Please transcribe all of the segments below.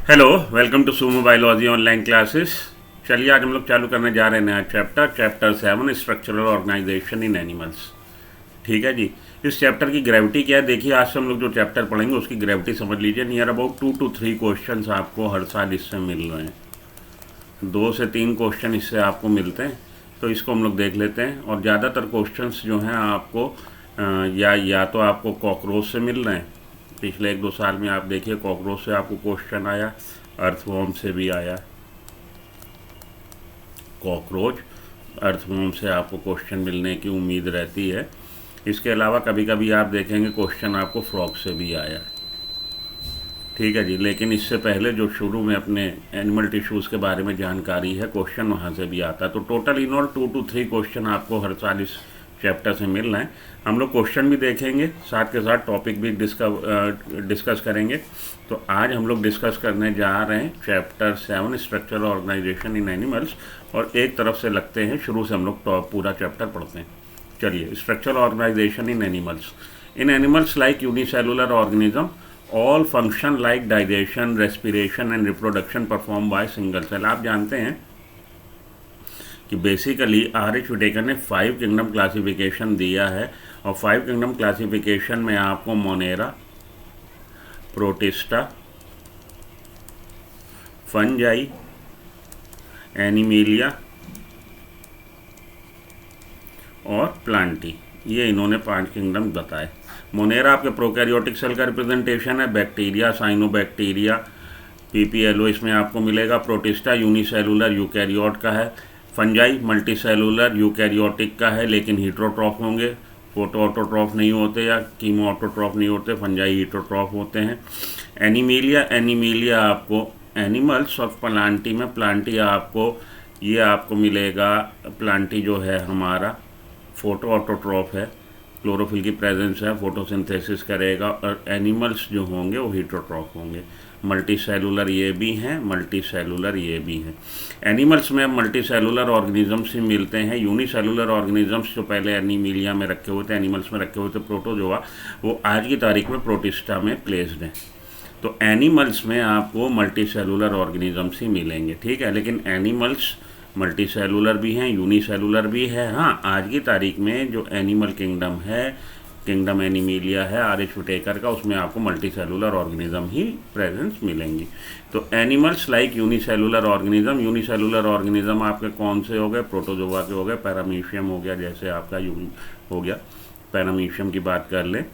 Hello, welcome to Sumo biology online classes. चलिए आज हम लोग चालू करने जा रहे हैं नया chapter 7 structural organisation in animals. ठीक है जी। इस चैप्टर की ग्रेविटी क्या है देखिए, आज से हम लोग जो चैप्टर पढ़ेंगे उसकी ग्रेविटी समझ लीजिए। नियर अबाउट 2 to 3 क्वेश्चन आपको हर साल इससे मिल रहे हैं। 2 से 3 क्वेश्चन इससे आपको मिलते हैं, तो इसको हम लोग देख लेते हैं। और ज़्यादातर क्वेश्चंस जो हैं आपको या तो आपको कॉकरोच से मिल रहे हैं। पिछले 1-2 साल में आप देखिए कॉकरोच से आपको क्वेश्चन आया, अर्थवॉर्म से भी आया। कॉकरोच, अर्थवॉर्म से आपको क्वेश्चन मिलने की उम्मीद रहती है। इसके अलावा कभी कभी आप देखेंगे क्वेश्चन आपको फ्रॉग से भी आया। ठीक है जी। लेकिन इससे पहले जो शुरू में अपने एनिमल टिश्यूज़ के बारे में जानकारी है, क्वेश्चन वहाँ से भी आता है। तो total in all 2 to 3 question आपको हर साल इस चैप्टर से मिल रहे हैं। हम लोग क्वेश्चन भी देखेंगे, साथ के साथ टॉपिक भी डिस्कस करेंगे। तो आज हम लोग डिस्कस करने जा रहे हैं chapter 7 structural organisation in animals. और एक तरफ से लगते हैं, शुरू से हम लोग पूरा चैप्टर पढ़ते हैं। चलिए, structural organisation in animals. In animals like unicellular organism all function like digestion, respiration and reproduction perform by single cell. आप जानते हैं कि बेसिकली आर.एच. व्हिटेकर ने 5 किंगडम क्लासिफिकेशन दिया है। और 5 किंगडम क्लासिफिकेशन में आपको मोनेरा, प्रोटिस्टा, फंजाई, एनिमिलिया और प्लांटी, ये इन्होंने 5 किंगडम बताए। मोनेरा आपके प्रोकैरियोटिक सेल का रिप्रेजेंटेशन है। बैक्टीरिया, साइनोबैक्टीरिया, पीपीएलओ इसमें आपको मिलेगा। प्रोटिस्टा यूनिसेलुलर यूकैरियोट का है। फंजाई मल्टीसेलुलर यूकैरियोटिक का है, लेकिन हीटरोट्रॉफ होंगे, फोटो ऑटोट्रॉफ नहीं होते या कीमो ऑटोट्रॉफ नहीं होते। फंजाई हीटरोट्रॉफ होते हैं। एनिमिलिया आपको एनिमल्स और प्लांटी में, प्लांटी आपको ये आपको मिलेगा। प्लांटी जो है हमारा फोटो ऑटोट्रॉफ है, क्लोरोफिल की प्रेजेंस है, फोटोसिंथेसिस करेगा। और एनिमल्स जो होंगे वो हीटरोट्रॉफ होंगे। मल्टी सेलुलर ये भी हैं, मल्टी सेलुलर ये भी हैं। एनिमल्स में मल्टी सेलुलर ऑर्गेनिजम्स ही मिलते हैं। यूनिसेलुलर ऑर्गेनिजम्स जो पहले एनिमिलिया में रखे हुए थे, एनिमल्स में रखे हुए थे, प्रोटोजोआ, वो आज की तारीख में प्रोटिस्टा में प्लेस्ड हैं। तो एनिमल्स में आपको मल्टी सेलुलर ऑर्गेनिजम्स ही मिलेंगे। ठीक है। लेकिन एनिमल्स मल्टी सेलुलर भी हैं, यूनिसेलुलर भी है। हाँ, आज की तारीख में जो एनिमल किंगडम है, किंगडम एनिमिलिया है आर.एच. व्हिटेकर का, उसमें आपको मल्टी सेलुलर ऑर्गेनिज्म ही प्रेजेंस मिलेंगी। तो animals like unicellular organism, unicellular organism आपके कौन से हो गए? प्रोटोजोआ के हो गए। पैरामीशियम हो गया, जैसे आपका हो गया, पैरामीशियम की बात कर लें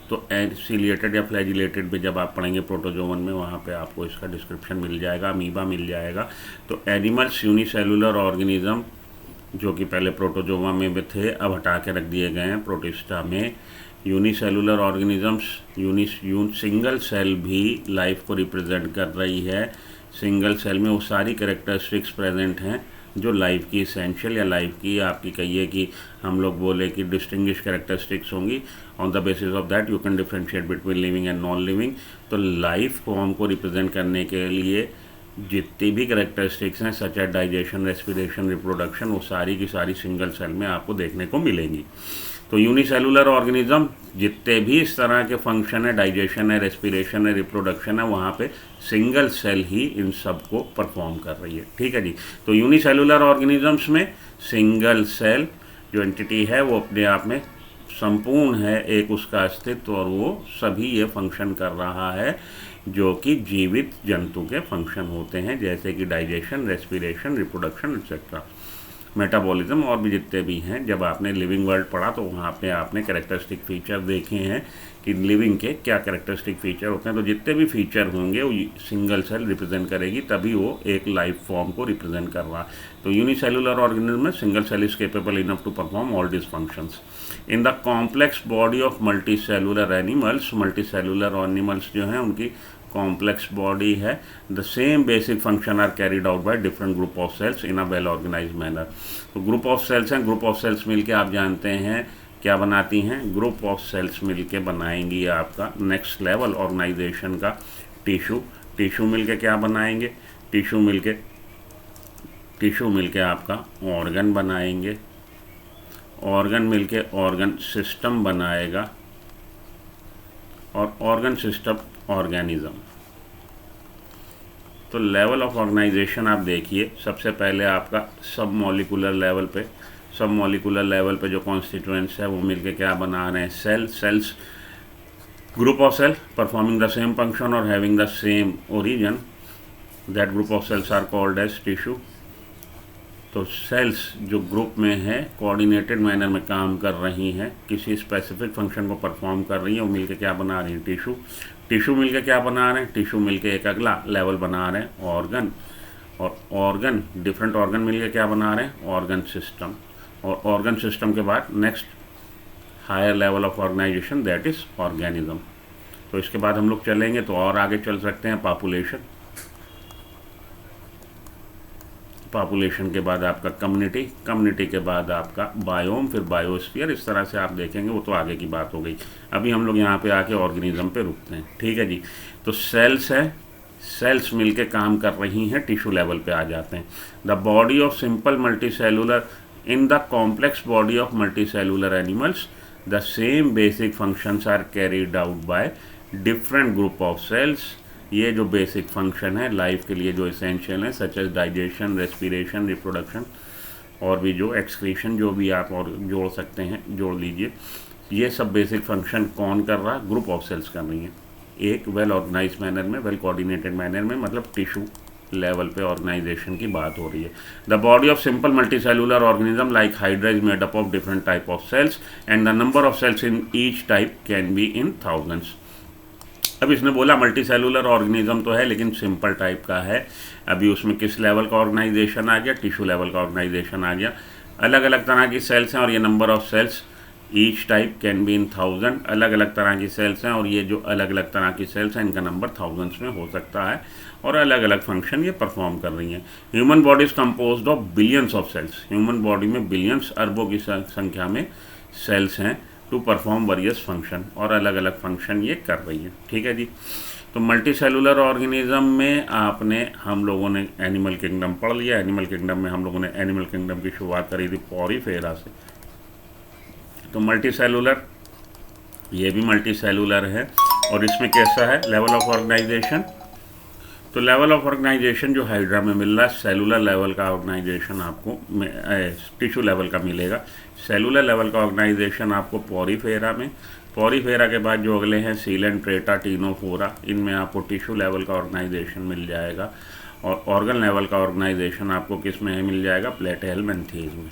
तो सिलिएटेड या फ्लैजिलेटेड भी जब आप पढ़ेंगे प्रोटोजोवन में, वहाँ पे आपको इसका डिस्क्रिप्शन मिल जाएगा। अमीबा मिल जाएगा। तो एनिमल्स यूनिसेलुलर ऑर्गेनिज्म जो कि पहले प्रोटोजोवा में भी थे, अब हटा के रख दिए गए हैं प्रोटिस्टा में। यूनिसेलुलर ऑर्गेनिजम्स सिंगल सेल भी लाइफ को रिप्रेजेंट कर रही है। सिंगल सेल में वो सारी कैरेक्टरिस्टिक्स प्रेजेंट हैं जो लाइफ की इसेंशियल या लाइफ की आपकी कहिए कि हम लोग बोले कि डिस्टिंग्विश कैरेक्टरिस्टिक्स होंगी। On the basis of that you can differentiate between living and non living. तो लाइफ फॉर्म को रिप्रेजेंट करने के लिए जितनी भी कैरेक्टरिस्टिक्स हैं, such as digestion, respiration, reproduction, वो सारी की सारी सिंगल सेल में आपको देखने को मिलेंगी। तो यूनिसेलुलर ऑर्गेनिज्म जितने भी इस तरह के फंक्शन है, डाइजेशन है, रेस्पिरेशन है, रिप्रोडक्शन है, वहाँ पे सिंगल सेल ही इन सब को परफॉर्म कर रही है। ठीक है जी। तो यूनिसेलुलर ऑर्गेनिजम्स में सिंगल सेल जो एंटिटी है वो अपने आप में संपूर्ण है, एक उसका अस्तित्व, और वो सभी ये फंक्शन कर रहा है जो कि जीवित जंतु के फंक्शन होते हैं, जैसे कि digestion, respiration, reproduction etcetera, metabolism और भी जितने भी हैं। जब आपने लिविंग वर्ल्ड पढ़ा तो वहाँ पे आपने कैरेक्टरिस्टिक फीचर देखे हैं कि लिविंग के क्या कैरेक्टरिस्टिक फीचर होते हैं। तो जितने भी फीचर होंगे वो सिंगल सेल रिप्रेजेंट करेगी, तभी वो एक लाइफ फॉर्म को रिप्रेजेंट कर रहा है। तो यूनिसेलुलर ऑर्गेनिज्म में single cell is capable enough to perform all this functions. In the complex body of multi cellular animals, multi cellular animals जो हैं उनकी कॉम्प्लेक्स बॉडी है। The same basic function are carried out by different group of cells in a well organise manner. तो group of cells हैं, group of cells मिलके आप जानते हैं क्या बनाती हैं? ग्रुप ऑफ सेल्स मिलके बनाएंगी आपका नेक्स्ट लेवल ऑर्गेनाइजेशन का टिश्यू। टिश्यू मिलके क्या बनाएंगे? टिश्यू मिलके आपका ऑर्गन बनाएंगे। ऑर्गन मिलके ऑर्गन सिस्टम बनाएगा, और ऑर्गन सिस्टम ऑर्गेनिज्म। तो लेवल ऑफ ऑर्गेनाइजेशन आप देखिए, सबसे पहले आपका सब मॉलिकुलर लेवल पे जो कॉन्स्टिट्यूएंट्स है वो मिलके क्या बना रहे हैं, cells, group of cell performing the same function और having the same origin, that group of cells are called as tissue. तो सेल्स जो ग्रुप में है कोऑर्डिनेटेड मैनर में काम कर रही हैं, किसी स्पेसिफिक फंक्शन को परफॉर्म कर रही हैं, वो मिलके क्या बना रही हैं, टिश्यू मिलके क्या बना रहे हैं, टिश्यू मिलके एक अगला लेवल बना रहे हैं ऑर्गन, और ऑर्गन डिफरेंट ऑर्गन मिलके क्या बना रहे हैं, ऑर्गन सिस्टम, और ऑर्गन सिस्टम के बाद next higher level of organisation that is organism. तो इसके बाद हम लोग चलेंगे तो और आगे चल सकते हैं, पॉपुलेशन के बाद आपका कम्युनिटी के बाद आपका बायोम, फिर बायोस्फीयर, इस तरह से आप देखेंगे, वो तो आगे की बात हो गई। अभी हम लोग यहाँ पे आके ऑर्गेनिज्म पे रुकते हैं, ठीक है जी। तो सेल्स है, सेल्स मिलके काम कर रही हैं, टिश्यू लेवल पे आ जाते हैं। The body of simple multicellular, in the complex body of multicellular animals the same basic functions are carried out by different group of cells. ये जो बेसिक फंक्शन है लाइफ के लिए जो इसेंशियल है, such as digestion, respiration, reproduction, और भी जो एक्सक्रीशन, जो भी आप और जोड़ सकते हैं जोड़ लीजिए, ये सब बेसिक फंक्शन कौन कर रहा है, ग्रुप ऑफ सेल्स कर रही हैं, एक वेल ऑर्गेनाइज मैनर में, वेल कोऑर्डिनेटेड मैनर में, मतलब टिश्यू लेवल पे ऑर्गेनाइजेशन की बात हो रही है। The body of simple multicellular organism like hydra is made up of different type of cells and the number of cells in each type can be in thousands. अब इसने बोला multicellular organism तो है लेकिन सिंपल टाइप का है। अभी उसमें किस लेवल का ऑर्गेनाइजेशन आ गया, टिश्यू लेवल का ऑर्गेनाइजेशन आ गया। अलग अलग तरह की सेल्स हैं और ये number of cells each type can be in 1000, अलग अलग तरह की सेल्स हैं और ये जो अलग अलग तरह की सेल्स हैं इनका नंबर थाउजेंड्स में हो सकता है और अलग अलग फंक्शन ये परफॉर्म कर रही हैं। Human body is composed of billions of cells, human body में बिलियंस, अरबों की संख्या में सेल्स हैं टू परफॉर्म वेरियस फंक्शन, और अलग अलग फंक्शन ये कर रही है, ठीक है जी। तो मल्टी सेलुलर ऑर्गेनिज्म में हम लोगों ने एनिमल किंगडम पढ़ लिया। एनिमल किंगडम में हम लोगों ने एनिमल किंगडम की शुरुआत करी थी पॉरीफेरा से। तो मल्टी सेलुलर, ये भी मल्टी सेलुलर है और इसमें कैसा है लेवल ऑफ ऑर्गेनाइजेशन। तो लेवल ऑफ ऑर्गेनाइजेशन जो हाइड्रा में मिल रहा है, सेलुलर लेवल का ऑर्गेनाइजेशन आपको टिश्यू लेवल का मिलेगा। सेलुलर लेवल का ऑर्गेनाइजेशन आपको पॉरीफेरा में, पॉरीफेरा के बाद जो अगले हैं सीलेंट्रेटा, टीनोफोरा, इनमें आपको टिश्यू लेवल का ऑर्गेनाइजेशन मिल जाएगा। और ऑर्गन लेवल का ऑर्गेनाइजेशन आपको किस में मिल जाएगा, प्लेटेलमेंथीज में,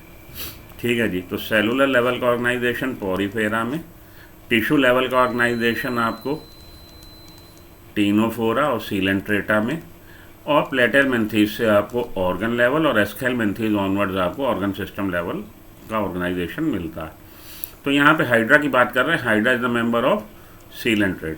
ठीक है जी। तो सेलुलर लेवल का ऑर्गेनाइजेशन पॉरीफेरा में, टिश्यू लेवल का ऑर्गेनाइजेशन आपको टीनोफोरा और सीलेंट्रेटा में, और प्लेटेलमेंथीज से आपको ऑर्गन लेवल और एस्केलमेंथीज ऑनवर्ड्स आपको ऑर्गन सिस्टम लेवल का ऑर्गेनाइजेशन मिलता है। तो यहाँ पे हाइड्रा की बात कर रहे हैं। Hydra is the member of coelenterate,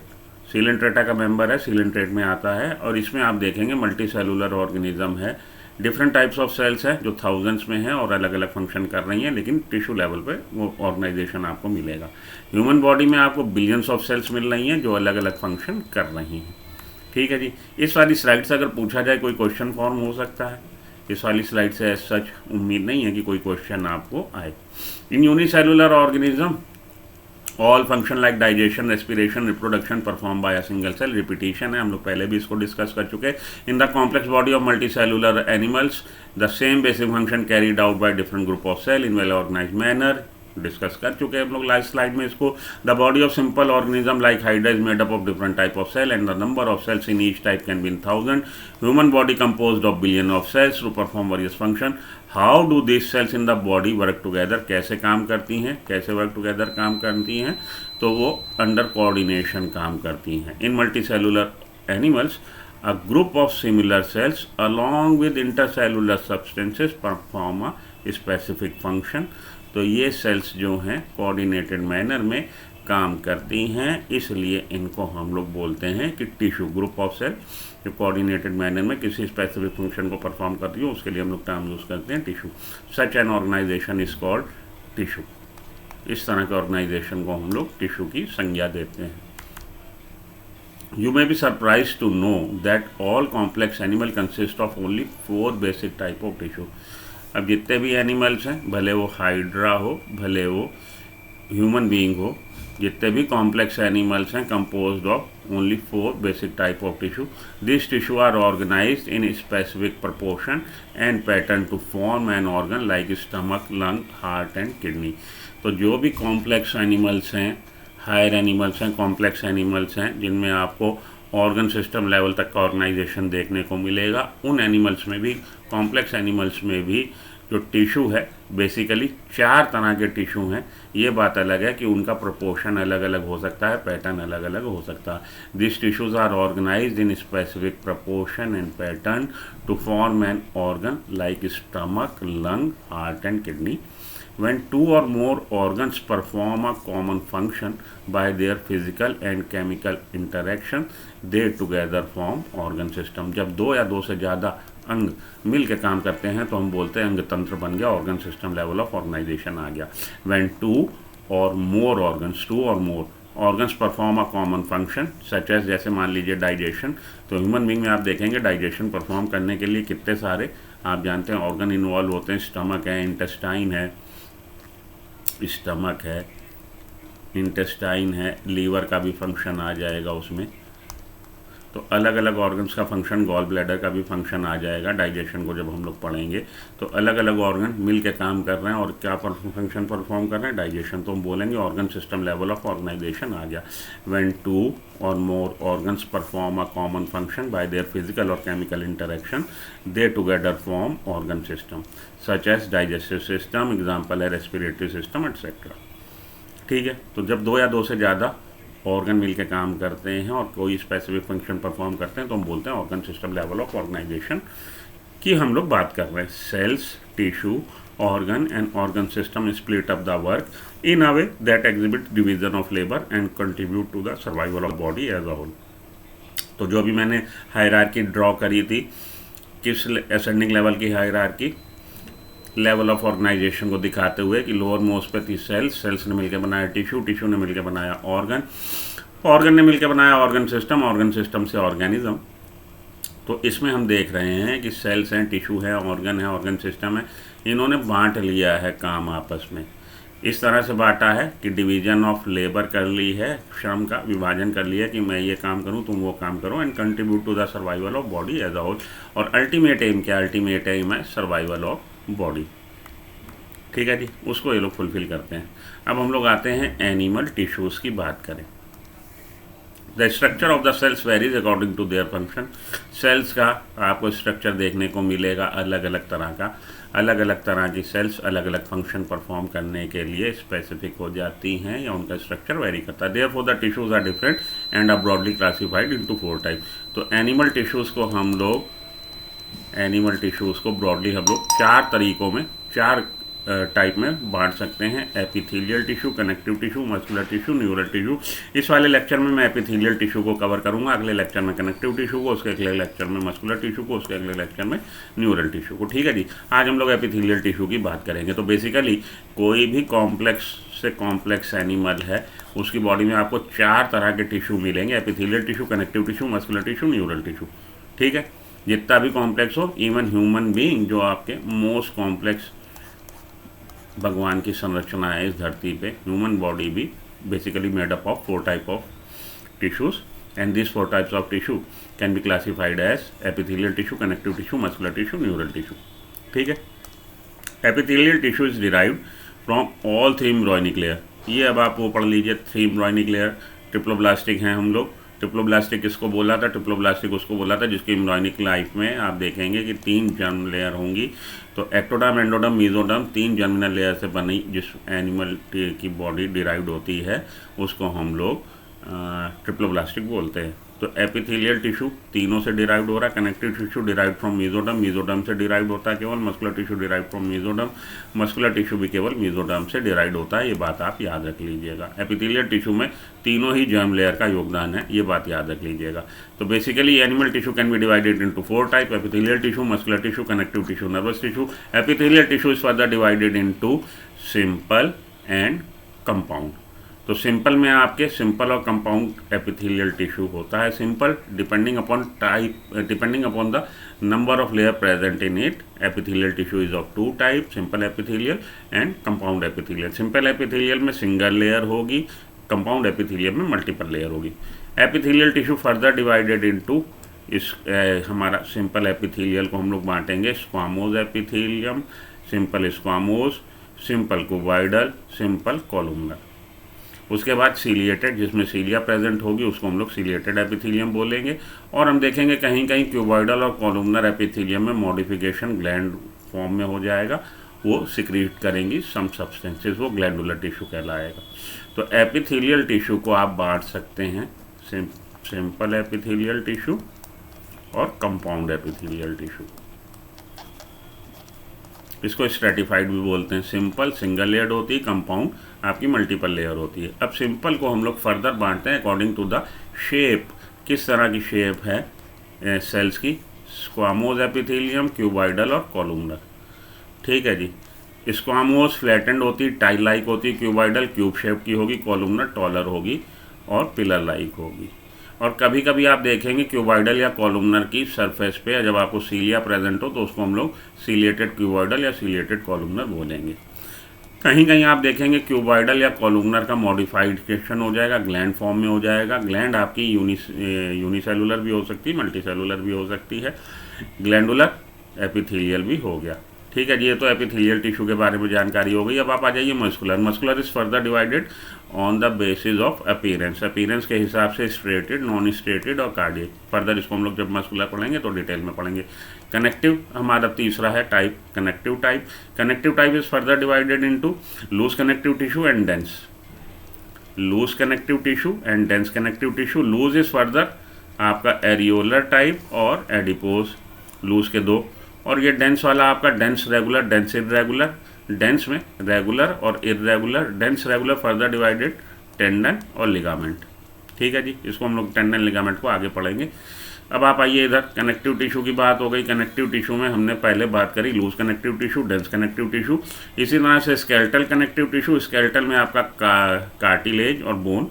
Coelenterata का मेंबर है, सीलेंट्रेट में आता है। और इसमें आप देखेंगे मल्टी सेलुलर ऑर्गेनिज्म है, डिफरेंट टाइप्स ऑफ सेल्स है जो थाउजेंड्स में है और अलग अलग फंक्शन कर रही हैं, लेकिन टिश्यू लेवल पे वो ऑर्गेनाइजेशन आपको मिलेगा। ह्यूमन बॉडी में आपको बिलियंस ऑफ सेल्स मिल रही हैं जो अलग अलग फंक्शन कर रही हैं, ठीक है जी। इस वाली स्लाइड से अगर पूछा जाए कोई क्वेश्चन फॉर्म हो सकता है। इस वाली स्लाइड से सच उम्मीद नहीं है कि कोई क्वेश्चन आपको आए। In unicellular organism all function like digestion, respiration, reproduction perform by a single cell. Repetition है, हम लोग पहले भी इसको डिस्कस कर चुके हैं। In the complex body of multi cellular animals the same basic function carried out by different group of cell in well organise manner. Discuss कर चुके हैं हम लोग लास्ट स्लाइड में इसको। The body of simple organism like hydra is made up of different type of cell and the number of cells in each type can be in 1000। Human body composed of billion of sales to perform various function. How do this cells in the body work together, कैसे काम करती हैं, कैसे work together काम करती हैं, तो वो अंडर कोऑर्डिनेशन काम करती हैं। In multi cellular animals a group of similar cells along with intercellular substances perform a specific function। तो ये सेल्स जो हैं कोऑर्डिनेटेड मैनर में काम करती हैं, इसलिए इनको हम लोग बोलते हैं कि टिश्यू, ग्रुप ऑफ सेल जो कोऑर्डिनेटेड मैनर में किसी स्पेसिफिक फंक्शन को परफॉर्म करती है, उसके लिए हम लोग टर्म यूज़ करते हैं tissue. Such an organisation is called tissue. इस तरह के ऑर्गेनाइजेशन को हम लोग टिश्यू की संज्ञा देते हैं। You may be surprised to know that all complex animal consist of only 4 basic type of tissue। अब जितने भी एनिमल्स हैं, भले वो हाइड्रा हो, भले वो ह्यूमन बीइंग हो, जितने भी कॉम्प्लेक्स एनिमल्स हैं composed of only 4 basic type of tissue. These tissue are organized in a specific proportion and pattern to form an organ like stomach, lung, heart and kidney. तो जो भी complex animals हैं, higher animals हैं, complex animals हैं जिनमें आपको organ system level तक का ऑर्गेनाइजेशन देखने को मिलेगा, उन एनिमल्स में भी, कॉम्प्लेक्स एनिमल्स में भी जो टिशू है बेसिकली 4 तरह के टिशू हैं। ये बात अलग है कि उनका प्रोपोर्शन अलग अलग हो सकता है, पैटर्न अलग अलग हो सकता है। This tissues are organised in specific proportion and pattern to form an organ like stomach, lung, heart and kidney. When 2 or more organs perform a common function by their physical and chemical interaction, they together form organ system. जब 2 या 2 से ज़्यादा अंग मिल के काम करते हैं तो हम बोलते हैं अंग तंत्र बन गया, organ system level of organization आ गया। When 2 or more organs, 2 or more organs perform a common function such as, जैसे मान लीजिए डाइजेशन, तो ह्यूमन बींग में आप देखेंगे डाइजेशन परफॉर्म करने के लिए कितने सारे आप जानते हैं ऑर्गन इन्वॉल्व होते हैं। स्टमक है, इंटेस्टाइन है, स्टमक है, इंटेस्टाइन है, लीवर का भी फंक्शन आ जाएगा उसमें। तो अलग अलग ऑर्गन्स का फंक्शन, गॉल ब्लैडर का भी फंक्शन आ जाएगा डाइजेशन को जब हम लोग पढ़ेंगे। तो अलग अलग ऑर्गन मिल के काम कर रहे हैं और क्या फंक्शन परफॉर्म कर रहे हैं, डाइजेशन। तो हम बोलेंगे organ system level of organization आ गया। When 2 or more organs perform a common function by their physical or chemical interaction, they together form organ system such as digestive system, example है respiratory system etc. ठीक है, तो जब 2 या 2 से ज़्यादा ऑर्गन मिलके काम करते हैं और कोई स्पेसिफिक फंक्शन परफॉर्म करते हैं तो हम बोलते हैं organ system level of organisation की हम लोग बात कर रहे हैं। Cells, tissue, organ and organ system split up the work in a way that exhibit division of labor and contribute to the survival of body as a whole. तो जो भी मैंने हायरार्की ड्रॉ करी थी, किस असेंडिंग लेवल की hierarchy, level of organisation को दिखाते हुए कि लोअर मोस्ट पे थी सेल्स, सेल्स ने मिलकर बनाया टिश्यू, टिश्यू ने मिलकर बनाया ऑर्गन, ऑर्गन ने मिलकर बनाया ऑर्गन सिस्टम, ऑर्गन सिस्टम से ऑर्गेनिज्म। तो इसमें हम देख रहे हैं कि सेल्स हैं, टिश्यू है, ऑर्गन सिस्टम है, इन्होंने बांट लिया है काम आपस में। इस तरह से बांटा है कि डिवीजन ऑफ लेबर कर ली है, श्रम का विभाजन कर लिया कि मैं ये काम करूं, तुम वो काम करो, and contribute to the survival of body as a whole. और अल्टीमेट एम क्या, अल्टीमेट एम है सर्वाइवल ऑफ बॉडी। ठीक है जी, उसको ये लोग फुलफिल करते हैं। अब हम लोग आते हैं एनिमल टिश्यूज़ की बात करें। The structure of the cells varies according to their function. Cells का आपको स्ट्रक्चर देखने को मिलेगा अलग अलग तरह का, अलग अलग तरह की सेल्स अलग अलग फंक्शन परफॉर्म करने के लिए स्पेसिफिक हो जाती हैं या उनका स्ट्रक्चर वेरी करता है। Therefore the tissues are different and are broadly classified into 4 type. तो एनिमल टिश्यूज़ को हम लोग, एनिमल टिश्यूज़ को ब्रॉडली हम लोग 4 तरीकों में, 4 टाइप में बांट सकते हैं। Epithelial tissue, connective tissue, muscular tissue, neural tissue. इस वाले लेक्चर में मैं एपिथेलियल टिश्यू को कवर करूंगा, अगले लेक्चर में कनेक्टिव टिश्यू को, उसके अगले लेक्चर में मस्कुलर टिश्यू को, उसके अगले लेक्चर में न्यूरल टिश्यू को। ठीक है जी, आज हम लोग एपिथेलियल टिश्यू की बात करेंगे। तो बेसिकली कोई भी कॉम्प्लेक्स से कॉम्प्लेक्स एनिमल है उसकी बॉडी में आपको 4 तरह के टिश्यू मिलेंगे, epithelial tissue, connective tissue, muscular tissue, neural tissue. ठीक है, जितना भी कॉम्प्लेक्स हो, इवन ह्यूमन बीइंग जो आपके मोस्ट कॉम्प्लेक्स भगवान की संरचना है इस धरती पे, ह्यूमन बॉडी भी basically made up of 4 type of tissues and this 4 types of tissue can be classified as epithelial tissue, connective tissue, muscular tissue, neural tissue. ठीक है, epithelial tissue is derived from all 3 embryonic layer. ये अब आप वो पढ़ लीजिए, 3 embryonic layer. Triploblastic हैं हम लोग। ट्रिप्लोब्लास्टिक किसको बोला था, ट्रिप्लोब्लास्टिक उसको बोला था जिसकी एम्ब्रॉयनिक लाइफ में आप देखेंगे कि 3 जर्म लेयर होंगी। तो ectoderm, endoderm, mesoderm 3 germinal layer से बनी जिस एनिमल की बॉडी डिराइव्ड होती है उसको हम लोग ट्रिप्लोब्लास्टिक बोलते हैं। तो एपिथेलियल टिश्यू तीनों से डिराइव्ड हो रहा है। Connective tissue derived from mesoderm, mesoderm से डिराइव्ड होता है केवल। Muscular tissue derived from mesoderm, muscular tissue भी केवल मीजोडर्म से डिराइव्ड होता है। ये बात आप याद रख लीजिएगा। एपिथेलियल टिश्यू में तीनों ही जर्म लेयर का योगदान है, ये बात याद रख लीजिएगा। तो basically animal tissue can be divided into 4 type, epithelial tissue, muscular tissue, connective tissue, nervous tissue. Epithelial tissue is further divided into simple and compound. तो सिंपल में आपके सिंपल और कंपाउंड एपिथेलियल टिश्यू होता है। Simple depending upon type, depending upon the number of layer present in it. Epithelial tissue is of 2 type, simple epithelial and compound epithelial. Simple epithelial में single layer होगी, compound epithelial में multiple layer होगी। Epithelial tissue further divided into, इस हमारा simple epithelial को हम लोग बांटेंगे squamous epithelium, simple squamous, simple cuboidal, simple columnar. उसके बाद सीलिएटेड, जिसमें सीलिया प्रेजेंट होगी उसको हम लोग सीलिएटेड एपिथेलियम बोलेंगे। और हम देखेंगे कहीं कहीं क्यूबॉइडल और कॉलुमनर एपिथेलियम में मॉडिफिकेशन ग्लैंड फॉर्म में हो जाएगा, वो सिक्रीट करेंगी सम सब्सटेंसेस, वो ग्लैंडुलर टिश्यू कहलाएगा। तो एपिथेलियल टिश्यू को आप बांट सकते हैं सिंपल एपिथेलियल टिश्यू और कंपाउंड एपिथेलियल टिश्यू। इसको स्ट्रेटिफाइड भी बोलते हैं। सिंपल सिंगल लेयर्ड होती है, कंपाउंड आपकी मल्टीपल लेयर होती है। अब सिंपल को हम लोग फर्दर बांटते हैं अकॉर्डिंग टू द शेप, किस तरह की शेप है सेल्स की, स्क्वामोज एपिथेलियम, क्यूबॉइडल और कॉलुमनर। ठीक है जी। स्क्वामोज फ्लैटेंड होती, टाइल लाइक होती, क्यूबॉइडल क्यूब शेप की होगी, कॉलुमनर टॉलर होगी और पिलर लाइक होगी। और कभी कभी आप देखेंगे क्यूबॉइडल या कॉलुमनर की सरफेस पे जब आपको सीलिया प्रेजेंट हो तो उसको हम लोग सीलिएटेड क्यूबॉइडल या सीलिएटेड कॉलुमनर बोलेंगे। कहीं कहीं आप देखेंगे क्यूबॉइडल या कॉलुमनर का मॉडिफाइकेशन हो जाएगा, ग्लैंड फॉर्म में हो जाएगा। ग्लैंड आपकी यूनिसेलुलर भी हो सकती है, मल्टीसेलुलर भी हो सकती है, ग्लैंडुलर एपिथेलियल भी हो गया। ठीक है जी, ये तो एपिथेलियल टिश्यू के बारे में जानकारी हो गई। अब आप आ जाइए muscular. Muscular is further divided on the basis of appearance, appearance के हिसाब से स्ट्रेटेड, नॉन स्ट्रेटेड और कार्डियक। फर्दर इसको हम लोग जब मस्कुलर पढ़ेंगे तो डिटेल में पढ़ेंगे। कनेक्टिव हमारा तीसरा है type, connective type. Connective type is further divided into loose connective tissue and dense, loose connective tissue and dense connective tissue. Loose is further आपका एरियोलर टाइप और एडिपोज, लूज के दो। और ये डेंस वाला आपका dense regular, dense irregular. Dense में regular और irregular, dense regular further divided tendon और लिगामेंट। ठीक है जी, इसको हम लोग टेंडन लिगामेंट को आगे पढ़ेंगे। अब आप आइए इधर, कनेक्टिव टिश्यू की बात हो गई। कनेक्टिव टिश्यू में हमने पहले बात करी loose connective tissue, dense connective tissue. इसी तरह से स्केलेटल कनेक्टिव टिश्यू, स्केलेटल में आपका कार्टिलेज और bone.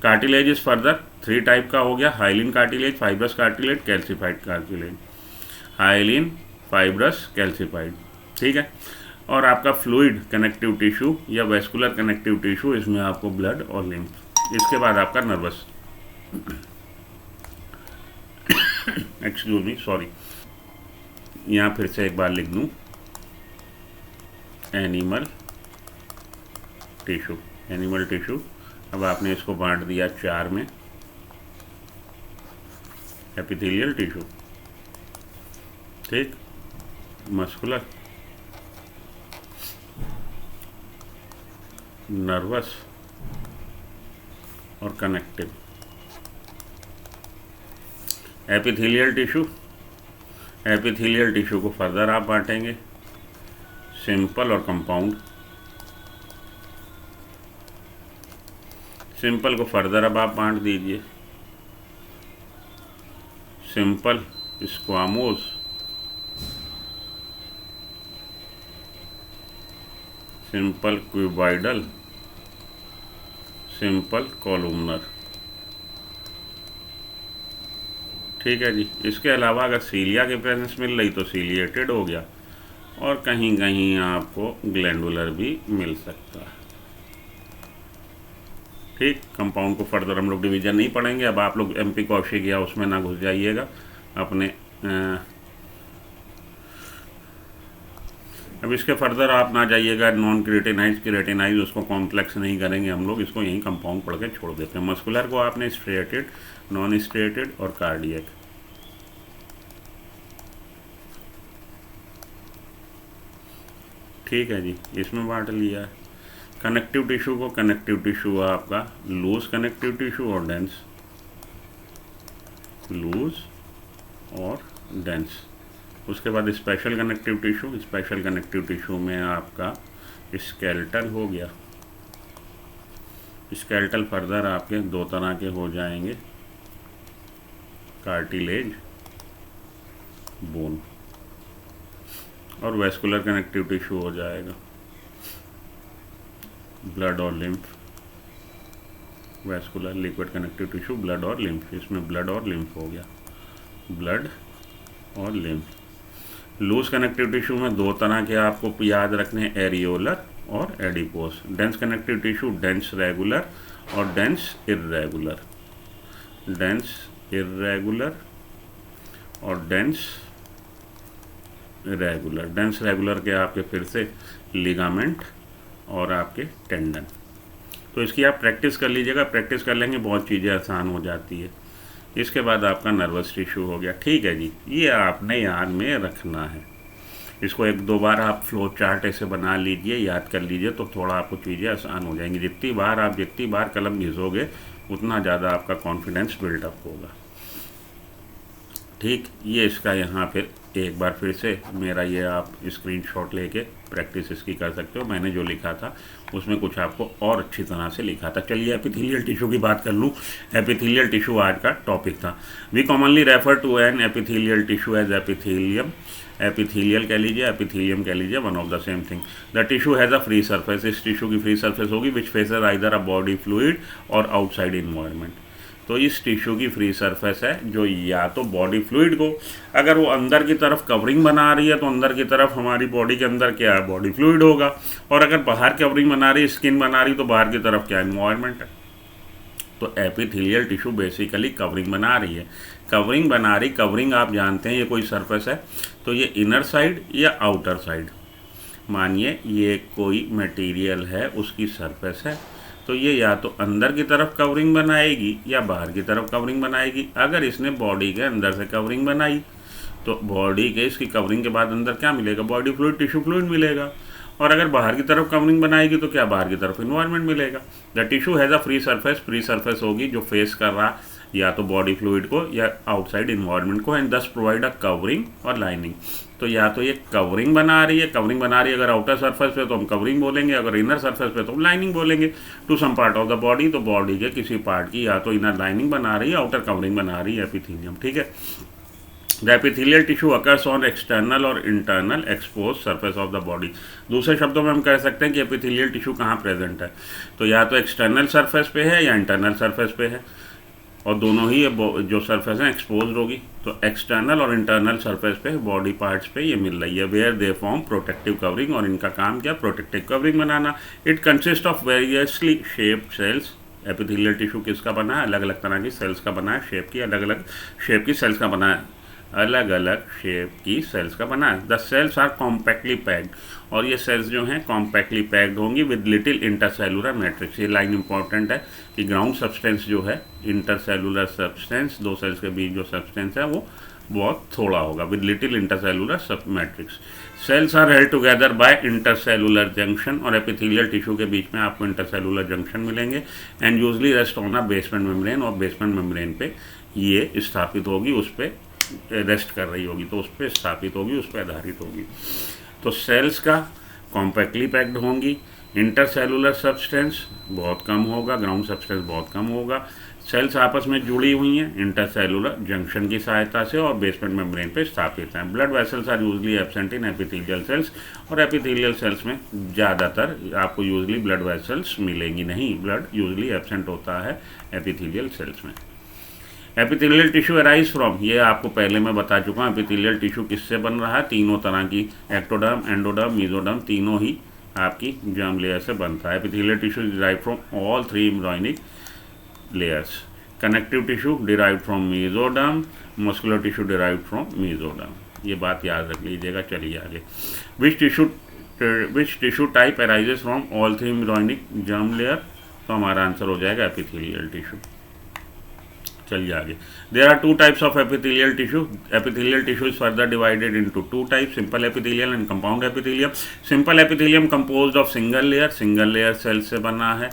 Cartilage is further 3 type का हो गया, hyaline cartilage, fibrous cartilage, calcified cartilage. Hyaline, fibrous, calcified. ठीक है। और आपका फ्लूइड कनेक्टिव टिश्यू या वेस्कुलर कनेक्टिव टिश्यू, इसमें आपको ब्लड और लिम्फ। इसके बाद आपका नर्वस, एक्सक्यूज मी, सॉरी, यहाँ फिर से एक बार लिख दूँ, एनिमल टिश्यू, एनिमल टिश्यू। अब आपने इसको बांट दिया 4 में। एपिथेलियल टिश्यू, ठीक, मस्कुलर, नर्वस और connective. Epithelial tissue, epithelial tissue को फर्दर आप बांटेंगे सिंपल और कंपाउंड। सिंपल को फर्दर अब आप बांट दीजिए simple squamous, simple cuboidal, simple columnar. ठीक है जी। इसके अलावा अगर सीलिया की प्रेजेंस मिल रही तो सीलिएटेड हो गया, और कहीं कहीं आपको ग्लैंडुलर भी मिल सकता है। ठीक, कंपाउंड को फर्दर हम लोग डिवीजन नहीं पढ़ेंगे। अब आप लोग MP कौशिक या उसमें ना घुस जाइएगा अपने। अब इसके फर्दर आप ना जाइएगा नॉन क्रिएटिनाइज, क्रिएटिनाइज उसको कॉम्प्लेक्स नहीं करेंगे हम लोग, इसको यहीं कंपाउंड पढ़ के छोड़ देते हैं। मस्कुलर को आपने स्ट्रेटेड, नॉन स्ट्रेटेड और कार्डियक। ठीक है जी, इसमें बांट लिया है। कनेक्टिव टिश्यू को, कनेक्टिव टिश्यू आपका लूज कनेक्टिव टिश्यू और डेंस, लूज और डेंस। उसके बाद special connective tissue, special connective tissue में आपका स्केलेटल हो गया। स्केलेटल फर्दर आपके 2 तरह के हो जाएंगे, कार्टिलेज, बोन। और वेस्कुलर कनेक्टिव टिश्यू हो जाएगा ब्लड और lymph. Vascular liquid connective tissue, blood और लिम्फ। इसमें ब्लड और लिम्फ हो गया, ब्लड और लिम्फ। लूज कनेक्टिव टिश्यू में 2 तरह के आपको याद रखने हैं, एरियोलर और adipose. Dense connective tissue, dense regular और डेंस इरेगुलर। डेंस इर्रेगुलर और डेंस रेगुलर। डेंस रेगुलर के आपके फिर से लिगामेंट और आपके टेंडन। तो इसकी आप प्रैक्टिस कर लीजिएगा, प्रैक्टिस कर लेंगे बहुत चीज़ें आसान हो जाती है। इसके बाद आपका नर्वस टिश्यू हो गया। ठीक है जी, ये आपने याद में रखना है। इसको एक दो बार आप फ्लो चार्ट ऐसे बना लीजिए, याद कर लीजिए, तो थोड़ा आपको चीज़ें आसान हो जाएंगी। जितनी बार कलम घिसोगे उतना ज़्यादा आपका कॉन्फिडेंस बिल्डअप होगा। ठीक, ये इसका यहाँ फिर एक बार फिर से मेरा ये आप स्क्रीनशॉट लेके प्रैक्टिस इसकी कर सकते हो। मैंने जो लिखा था उसमें कुछ आपको और अच्छी तरह से लिखा था। चलिए एपिथेलियल टिश्यू की बात कर लूँ। एपिथेलियल टिश्यू आज का टॉपिक था। We commonly refer to an epithelial tissue as epithelium. Epithelial कह लीजिए, एपिथेलियम कह लीजिए, one of the same thing. The tissue has a free surface. इस टिश्यू की फ्री सरफेस होगी which faces either a body fluid or outside environment. तो इस tissue की फ्री सरफेस है जो या तो बॉडी फ्लूइड को, अगर वो अंदर की तरफ कवरिंग बना रही है तो अंदर की तरफ हमारी बॉडी के अंदर क्या है, बॉडी फ्लूइड होगा। और अगर बाहर कवरिंग बना रही है, स्किन बना रही, तो बाहर की तरफ क्या इन्वायरमेंट है। तो एपिथेलियल टिश्यू बेसिकली कवरिंग बना रही है। कवरिंग बना रही, कवरिंग आप जानते हैं ये कोई सरफेस है, तो ये इनर साइड या आउटर साइड। मानिए ये कोई मटेरियल है, उसकी सरफेस है, तो ये या तो अंदर की तरफ कवरिंग बनाएगी या बाहर की तरफ कवरिंग बनाएगी। अगर इसने बॉडी के अंदर से कवरिंग बनाई तो बॉडी के इसकी कवरिंग के बाद अंदर क्या मिलेगा, बॉडी फ्लूइड, टिश्यू फ्लूइड मिलेगा। और अगर बाहर की तरफ कवरिंग बनाएगी तो क्या, बाहर की तरफ इन्वायरमेंट मिलेगा। The tissue has a free surface. Free surface होगी जो फेस कर रहा या तो बॉडी फ्लूइड को या आउटसाइड इन्वायरमेंट को, एंड दस प्रोवाइड अ कवरिंग और लाइनिंग। तो या तो ये कवरिंग बना रही है, कवरिंग बना रही है अगर आउटर सरफेस पे तो हम कवरिंग बोलेंगे, अगर इनर सरफेस पे तो हम लाइनिंग बोलेंगे। To some part of the body, तो बॉडी के किसी पार्ट की या तो इनर लाइनिंग बना रही है, आउटर कवरिंग बना रही है, एपिथेलियम। ठीक है। The epithelial tissue occurs on external और internal expose surface of the body. दूसरे शब्दों में हम कह सकते हैं कि एपिथेलियल टिश्यू कहाँ प्रेजेंट है, तो या तो एक्सटर्नल सरफेस पे है या इंटरनल सरफेस पे है, और दोनों ही जो सरफेस हैं एक्सपोज होगी। तो एक्सटर्नल और इंटरनल सरफेस पे बॉडी पार्ट्स पे ये मिल रही है, where they form protective covering, और इनका काम क्या, प्रोटेक्टिव कवरिंग बनाना। It consist of variously shaped cells. Epithelial tissue किसका बना है, अलग अलग तरह की सेल्स का बना है, शेप की अलग अलग शेप की सेल्स का बना है, अलग अलग शेप की सेल्स का बना है। The cells are compactly packed, और ये सेल्स जो हैं कॉम्पैक्टली पैक्ड होंगी विद लिटिल इंटरसेलुलर मैट्रिक्स। ये लाइन इंपॉर्टेंट है कि ग्राउंड सब्सटेंस जो है, इंटरसेलुलर सब्सटेंस, दो सेल्स के बीच जो सब्सटेंस है वो बहुत थोड़ा होगा, विद लिटिल इंटरसेलुलर सब matrix. Cells are held together by intercellular junction, और एपिथेलियल टिश्यू के बीच में आपको इंटरसेलुलर जंक्शन मिलेंगे, and usually rest on a basement membrane, और बेसमेंट मेम्ब्रेन पे ये स्थापित होगी, उस पर रेस्ट कर रही होगी, तो उस पर स्थापित होगी, उस पर आधारित होगी। तो सेल्स का कॉम्पैक्टली पैक्ड होंगी, इंटरसेलुलर सब्सटेंस बहुत कम होगा, ग्राउंड सब्सटेंस बहुत कम होगा, सेल्स आपस में जुड़ी हुई हैं इंटरसेलुलर जंक्शन की सहायता से, और बेसमेंट मेम्ब्रेन पे स्थापित हैं। Blood vessels are usually absent in epithelial cells, और एपिथेलियल सेल्स में ज़्यादातर आपको यूजली ब्लड वेसल्स मिलेंगी नहीं, ब्लड यूजली एब्सेंट होता है एपिथेलियल सेल्स में। एपिथेलियल टिश्यू अराइज फ्रॉम, ये आपको पहले मैं बता चुका हूँ एपिथेलियल टिश्यू किससे बन रहा है, तीनों तरह की, एक्टोडर्म, एंडोडर्म, मेसोडर्म, तीनों ही आपकी जर्म लेयर से बनता है। Epithelial tissue is derived from all three embryonic layers. Connective tissue derived from mesoderm, muscular tissue derived from mesoderm. ये बात याद रख लीजिएगा। चलिए आगे। Which tissue type arises from all three embryonic germ layer, तो हमारा आंसर हो जाएगा एपिथेलियल टिश्यू। चलिए आगे। There are two types of epithelial tissue. Epithelial tissue is further divided into two types, simple epithelial and compound epithelium. Simple epithelium composed of single layer cell से बना है,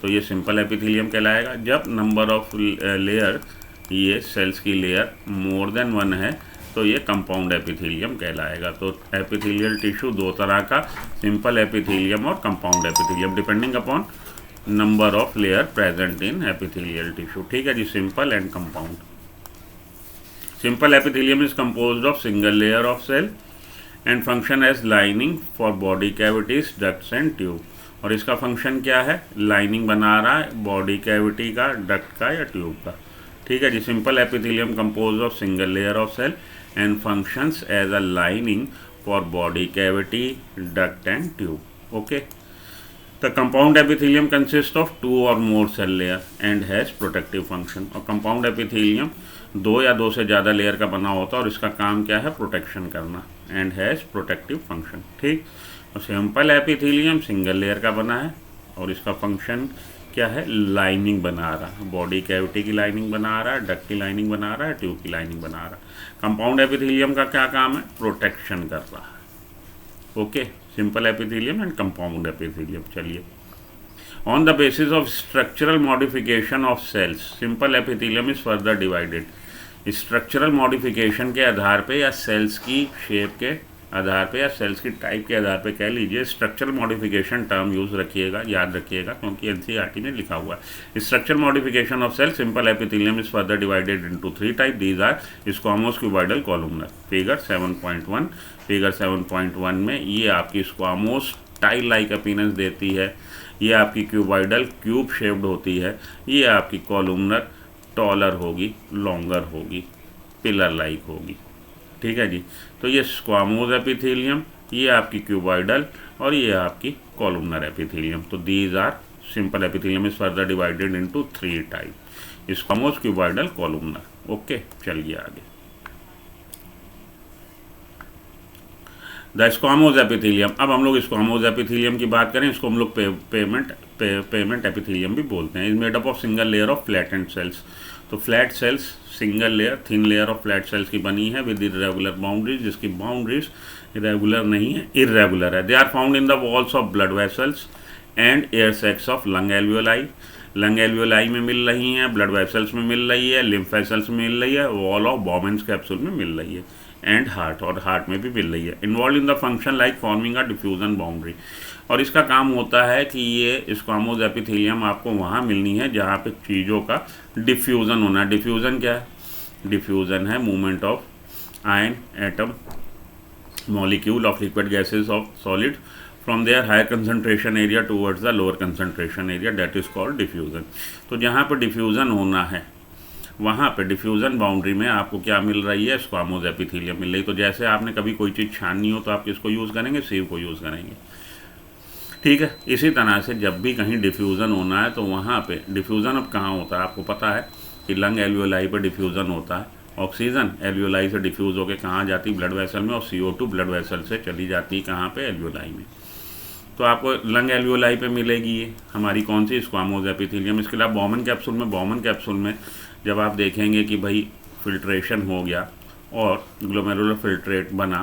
तो ये सिंपल एपिथेलियम कहलाएगा। जब number of layer, ये cells की layer more than one है, तो ये कंपाउंड एपिथेलियम कहलाएगा। तो एपिथेलियल टिश्यू दो तरह का, सिंपल एपिथेलियम और compound epithelium, depending upon number of layer present in epithelial tissue. ठीक है जी, simple and compound. Simple epithelium is composed of single layer of cell and function as lining for body cavities, ducts and tube. और इसका function क्या है, lining बना रहा है बॉडी कैविटी का, डक्ट का या ट्यूब का। ठीक है जी। Simple epithelium composed of single layer of cell and functions as a lining for body cavity, duct and tube. Okay. The compound epithelium consist of 2 or more cell layer and has protective function. और compound epithelium 2 या 2 से ज़्यादा layer का बना होता है और इसका काम क्या है, प्रोटेक्शन करना, एंड हैज़ प्रोटेक्टिव फंक्शन। ठीक। और सिंपल एपिथेलियम सिंगल लेयर का बना है और इसका फंक्शन क्या है, लाइनिंग बना रहा है, बॉडी कैविटी की लाइनिंग बना रहा है, डक्ट की लाइनिंग बना रहा है, ट्यूब की लाइनिंग बना रहा है। कंपाउंड एपिथेलियम का क्या काम है, प्रोटेक्शन कर रहा है। Okay, simple epithelium and compound epithelium. चलिए, on the basis of structural modification of cells simple epithelium is further divided. Structural modification के आधार पे या सेल्स की शेप के आधार पे या सेल्स की टाइप के आधार पे कह लीजिए, स्ट्रक्चरल मॉडिफिकेशन टर्म यूज़ रखिएगा, याद रखिएगा, क्योंकि एनसीईआरटी में लिखा हुआ है। Structural modification of cell simple epithelium is further divided into 3 type. These are squamous, cuboidal, columnar. Figure 7.1, figure 7.1 में ये आपकी स्क्वामोस टाइल लाइक अपीयरेंस देती है, ये आपकी क्यूबॉइडल क्यूब शेप्ड होती है, ये आपकी कॉलमनर टॉलर होगी, लॉन्गर होगी, पिलर लाइक होगी। ठीक है जी। तो ये स्क्वामोस एपिथेलियम, ये आपकी क्यूबॉइडल और ये आपकी कॉलमनर एपिथेलियम। तो these are simple epithelium is further divided into 3 type, squamous, cuboidal, columnar. Okay, चलिए आगे। The squamous epithelium. अब हम लोग स्क्वामोस एपिथेलियम की बात करें, इसको हम लोग पेमेंट एपिथेलियम भी बोलते हैं। Is made up of single layer of flattened cells. तो flat cells, single layer, thin layer of flat cells की बनी है विद इरेगुलर बाउंड्रीज, जिसकी बाउंड्रीज रेगुलर नहीं है, इरेगुलर है। They are found in the walls of blood vessels and air sacs of lung alveoli. Lung alveoli में मिल रही हैं, ब्लड वेसल्स में मिल रही है, लिम्फ वेसल्स में मिल रही है, वॉल ऑफ बॉमेंस कैप्सूल में मिल रही है, एंड हार्ट, और हार्ट में भी मिल रही है। Involve in the function like forming a diffusion boundary. और इसका काम होता है कि ये स्क्वामोस एपिथेलियम आपको वहाँ मिलनी है जहाँ पे चीज़ों का डिफ्यूज़न होना है। डिफ्यूज़न क्या है, डिफ्यूज़न है movement of ion, atom, molecule of liquid gases of solid from their higher concentration area towards the lower concentration area, that is called diffusion. तो जहाँ पर डिफ्यूज़न होना है वहाँ पे डिफ्यूज़न बाउंड्री में आपको क्या मिल रही है, स्क्वामोस एपिथेलियम मिल रही। तो जैसे आपने कभी कोई चीज़ छाननी हो तो आप किसको यूज़ करेंगे, सीव को यूज़ करेंगे। ठीक है। इसी तरह से जब भी कहीं डिफ्यूज़न होना है तो वहाँ पे डिफ्यूज़न अब कहाँ होता है, आपको पता है कि लंग एल्वियोलाई पर डिफ्यूज़न होता है। ऑक्सीजन एल्वियोलाई से डिफ्यूज़ होकर कहाँ जाती है, ब्लड वेसल में, और CO2 ब्लड वेसल से चली जाती है कहाँ पे, एल्वियोलाई में। तो आपको लंग एल्वियोलाई पे मिलेगी ये हमारी कौन सी, स्क्वामोस एपिथेलियम। इसके अलावा बॉमन कैप्सूल में जब आप देखेंगे कि भाई फिल्ट्रेशन हो गया और ग्लोमेरुलर फिल्ट्रेट बना,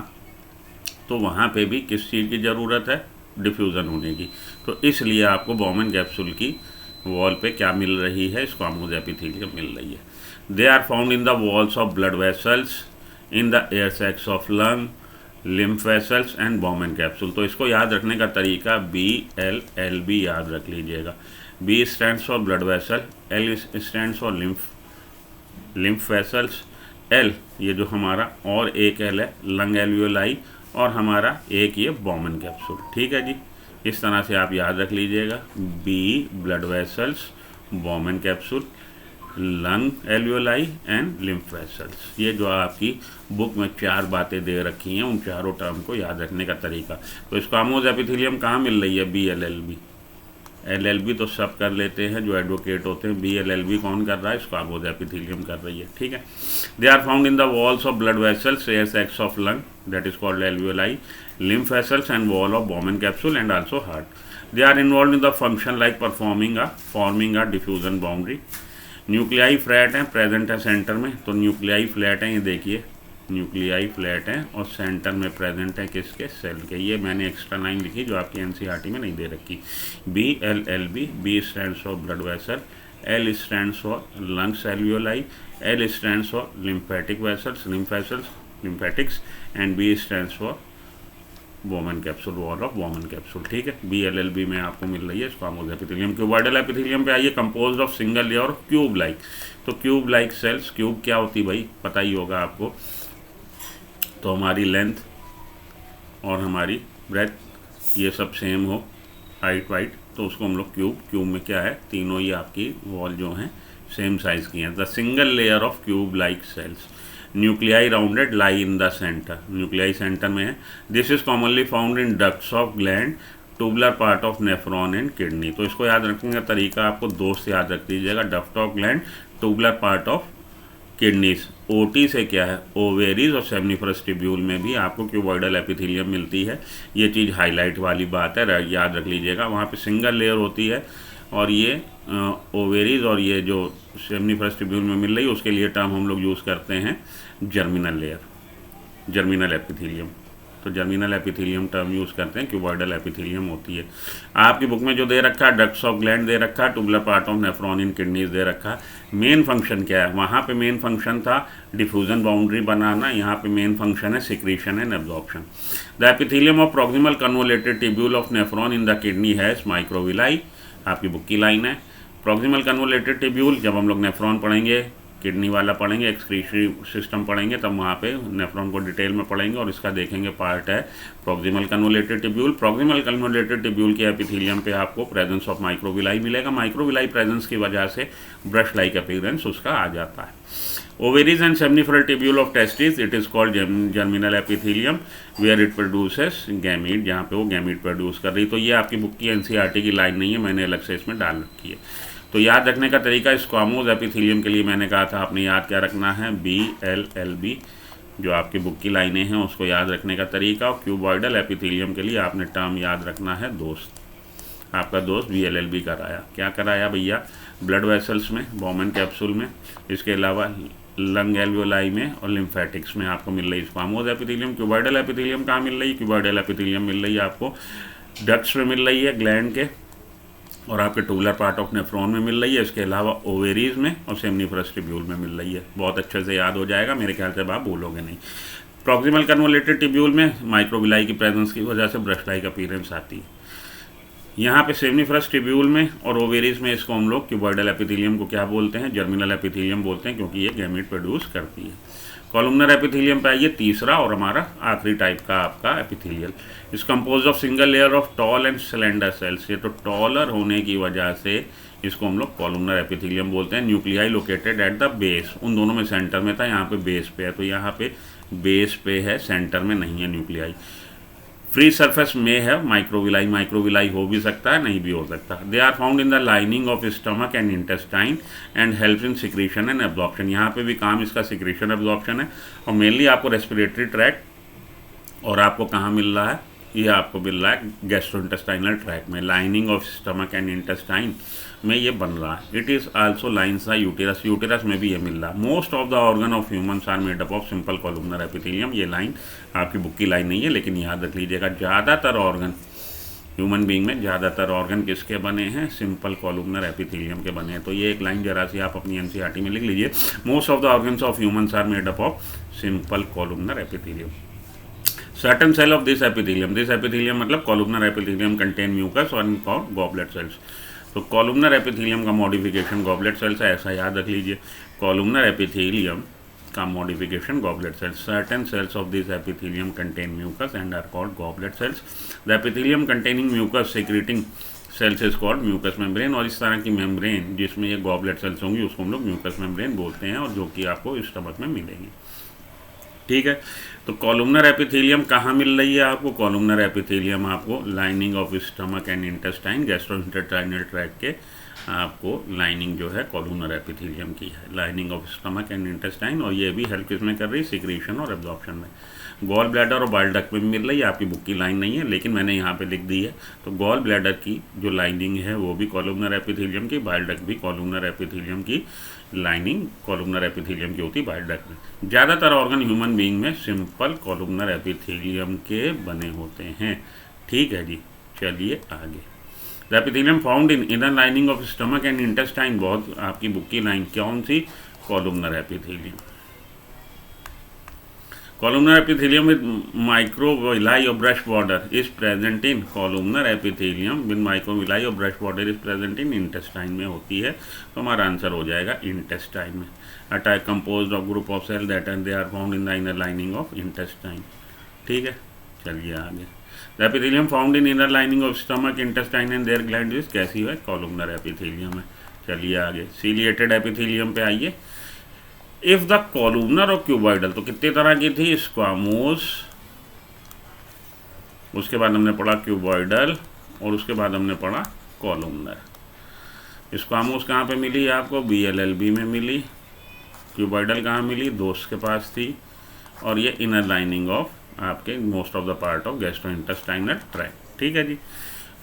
तो वहाँ पे भी किस चीज़ की ज़रूरत है, डिफ्यूज़न होने की। तो इसलिए आपको बॉमन कैप्सूल की वॉल पे क्या मिल रही है, स्क्वामोस एपिथेलियम मिल रही है। They are found in the walls of blood vessels, in the air sacs of lung, lymph vessels and Bowman capsule. तो इसको याद रखने का तरीका BLLB याद रख लीजिएगा। B stands for blood vessel, L stands for lymph vessels, L ये जो हमारा और एक L है लंग एल्वियोलाई, और हमारा एक ये बॉमन कैप्सूल। ठीक है जी, इस तरह से आप याद रख लीजिएगा। B blood vessels, Bowman capsule, lung alveoli and lymph vessels. ये जो आपकी बुक में 4 बातें दे रखी हैं, उन चारों टर्म को याद रखने का तरीका। तो स्क्वामोस एपिथेलियम कहाँ मिल रही है, BLLB। LLB तो सब कर लेते हैं जो एडवोकेट होते हैं, BLLB कौन कर रहा है, स्क्वामोस एपिथेलियम कर रही है। ठीक है। They are found in the walls of blood vessels, air sacs of lung, that is called alveoli, lymph vessels and wall of Bowman capsule and also heart. They are involve in the function like forming a diffusion boundary. Nuclei flat हैं, present है centre में। तो nuclei flat हैं, ये देखिए nuclei flat हैं और centre में प्रेजेंट है किसके, सेल के। ये मैंने एक्स्ट्रा लाइन लिखी जो आपकी एनसीईआरटी में नहीं दे रखी। BLLB, B stands for blood vessel, L stands for lungs alveoli, L stands for lymphatic vessels, lymphatics, and B stands for Bowman capsule, wall of Bowman capsule. ठीक है। BLLB में आपको मिल रही है स्क्वामोस एपिथेलियम। क्यूबॉइडल एपिथेलियम पे आइए, composed of single layer of cube like. तो क्यूब लाइक सेल्स, क्यूब क्या होती भाई पता ही होगा आपको। तो हमारी लेंथ और हमारी ब्रेथ ये सब सेम हो, हाइट वाइट, तो उसको हम लोग क्यूब में क्या है, तीनों ही आपकी वॉल जो हैं सेम साइज़ की हैं। The single layer of cube like cells, nuclei rounded lie in the centre, nuclei centre में है। This is commonly found in ducts of gland tubular part of nephron and kidney. तो इसको याद रखने का तरीका आपको दोस्त याद रख दीजिएगा, duct of gland, tubular part of kidneys. OT से क्या है, ओवेरीज और सेमनीफरस ट्यूब्यूल में भी आपको क्यूबॉइडल एपिथेलियम मिलती है। ये चीज़ हाईलाइट वाली बात है, याद रख लीजिएगा। वहाँ पे सिंगल लेयर होती है और ये ओवेरीज और ये जो सेमनीफरस ट्यूब्यूल में मिल रही है उसके लिए टर्म हम लोग यूज़ करते हैं जर्मिनल लेयर, जर्मिनल एपिथेलियम। तो जर्मिनल एपिथेलियम टर्म यूज़ करते हैं, क्यूबॉइडल एपिथेलियम होती है। आपकी बुक में जो दे रखा है डक्ट्स ऑफ ग्लैंड दे रखा है, tubular part of nephron in kidneys दे रखा है। मेन फंक्शन क्या है, वहाँ पे मेन फंक्शन था डिफ्यूजन बाउंड्री बनाना, यहाँ पे मेन फंक्शन है secretion and absorption. The epithelium of proximal convoluted tubule of nephron in the kidney has microvilli. आपकी बुक की लाइन है। प्रॉक्सिमल कन्वोलेटेड ट्यूब्यूल, जब हम लोग नेफ्रॉन पढ़ेंगे, किडनी वाला पढ़ेंगे, एक्सक्रीटरी सिस्टम पढ़ेंगे, तब वहाँ पे नेफ्रॉन को डिटेल में पढ़ेंगे और इसका देखेंगे पार्ट है proximal convoluted tubule. Proximal convoluted tubule के एपिथेलियम पे आपको प्रेजेंस ऑफ माइक्रोविलाई मिलेगा। माइक्रोविलाई प्रेजेंस की वजह से ब्रश लाइक अपीयरेंस उसका आ जाता है। Ovaries and seminiferous tubule of testis, it is called germinal epithelium where it produces gamete, जहाँ पे वो गैमीट प्रोड्यूस कर रही। तो ये आपकी बुक की एनसीईआरटी की लाइन नहीं है, मैंने अलग से इसमें डाल रखी है। तो याद रखने का तरीका, स्क्वामोज एपिथेलियम के लिए मैंने कहा था आपने याद क्या रखना है, BLLB, जो आपकी बुक की लाइनें हैं उसको याद रखने का तरीका। और क्यूबॉइडल एपिथेलियम के लिए आपने टर्म याद रखना है दोस्त, आपका दोस्त BLLB कराया। क्या कराया भैया, ब्लड वेसल्स में, बॉमन कैप्सूल में, इसके अलावा लंग एल्वियोलाई में और लिम्फेटिक्स में आपको मिल रही स्क्वामोज एपिथेलियम। क्यूबॉइडल एपिथेलियम कहाँ मिल रही है, क्यूबॉइडल एपिथेलियम मिल रही है आपको डक्ट्स में मिल रही है ग्लैंड के, और आपके ट्यूबुलर पार्ट ऑफ नेफ्रॉन में मिल रही है। इसके अलावा ओवेरीज में और सेमनीफरस ट्यूब्यूल में मिल रही है। बहुत अच्छे से याद हो जाएगा, मेरे ख्याल से आप भूलोगे नहीं। प्रॉक्सिमल कन्वोलेटेड ट्यूब्यूल में माइक्रोविलाई की प्रेजेंस की वजह से ब्रश लाइक अपीयरेंस आती है। यहाँ पे सेमनीफरस ट्यूब्यूल में और ओवेरीज में इसको हम लोग क्यूबॉइडल एपिथेलियम को क्या बोलते हैं, जर्मिनल एपिथेलियम बोलते हैं, क्योंकि ये गैमीट प्रोड्यूस करती है। कॉलमनर एपिथेलियम पे आइए, तीसरा और हमारा आखिरी टाइप का आपका epithelial. Is compose of single layer of tall and cylinder cells. ये तो टॉलर होने की वजह से इसको हम लोग कॉलमनर एपिथेलियम बोलते हैं। Nuclei located at the base, उन दोनों में सेंटर में था, यहाँ पे बेस पे है। तो यहाँ पे बेस पे है, सेंटर में नहीं है न्यूक्लियाई। फ्री सरफेस में है माइक्रोविलाई, माइक्रोविलाई हो भी सकता है, नहीं भी हो सकता। They are found in the lining of stomach and intestine and help in secretion and absorption. यहाँ पे भी काम इसका सिक्रीशन एब्जॉर्प्शन है, और मेनली आपको रेस्पिरेटरी ट्रैक्ट और आपको कहाँ मिल रहा है, ये आपको मिल रहा है गैस्ट्रोइंटेस्टाइनल ट्रैक्ट में, lining of stomach and intestine में ये बन रहा है। It is also lines the uterus, uterus में भी ये मिल रहा है। Most of the organ of humans are made up of simple columnar epithelium. ये लाइन आपकी बुक की लाइन नहीं है, लेकिन याद रख लीजिएगा, ज़्यादातर ऑर्गन ह्यूमन बीइंग में ज़्यादातर ऑर्गन किसके बने हैं, सिंपल कॉलमनर एपिथेलियम के बने हैं। तो ये एक लाइन जरा सी आप अपनी एनसीईआरटी में लिख लीजिए, most of the organs of humans are made up of simple columnar epithelium. Certain cell of this epithelium मतलब columnar epithelium contain mucus और called goblet cells। तो columnar epithelium का modification goblet cells है, ऐसा याद रख लीजिए। columnar epithelium का modification goblet cells। Certain cells of this epithelium contain mucus and are called goblet cells। The epithelium containing mucus secreting cells is called mucous membrane। और इस तरह की membrane जिसमें ये goblet cells होंगी उसको हम लोग mucous membrane बोलते हैं, और जो कि आपको स्टमक में मिलेगी। ठीक है, तो कॉलमनर एपिथेलियम कहाँ मिल रही है आपको, कॉलमनर एपिथेलियम आपको lining of stomach and intestine, gastrointestinal tract के आपको लाइनिंग जो है कॉलमनर एपिथेलियम की है, lining of stomach and intestine. और ये भी हेल्प किसमें कर रही है, सिक्रीशन और एब्जॉर्प्शन में। गॉल ब्लैडर और बाइल डक्ट में मिल रही है, आपकी बुक की लाइन नहीं है, लेकिन मैंने यहाँ पे लिख दी है। तो गॉल ब्लैडर की जो लाइनिंग है वो भी कॉलमनर एपिथेलियम की, बाइल डक्ट भी कॉलमनर एपिथेलियम की लाइनिंग कॉलमनर एपिथेलियम की होती है बाइल डक्ट में। ज़्यादातर ऑर्गन ह्यूमन बीइंग में सिंपल कॉलमनर एपिथेलियम के बने होते हैं। ठीक है जी, चलिए आगे। The epithelium found in inner lining of stomach and intestine, बहुत आपकी बुक की लाइन कौन सी, columnar epithelium. Columnar epithelium with microvilli or brush border is present in columnar epithelium with microvilli or brush border is present in intestine में होती है। तो हमारा आंसर हो जाएगा intestine में। A type composed of group of cells that and they are found in the inner lining of intestine। ठीक है, चलिए आगे। The epithelium found in inner lining of stomach, intestine and their glands is कैसी है, columnar epithelium है। चलिए आगे, ciliated epithelium पे आइए। इफ द कॉलमनर और क्यूबॉइडल, तो कितने तरह की थी, स्क्वामोस, उसके बाद हमने पढ़ा क्यूबॉइडल, और उसके बाद हमने पढ़ा कॉलमनर। स्क्वामोस कहाँ पे मिली आपको? BLLB में मिली। क्यूबॉइडल कहाँ मिली? दोस्त के पास थी। और ये इनर लाइनिंग ऑफ आपके most of the part of gastrointestinal tract. ठीक है जी।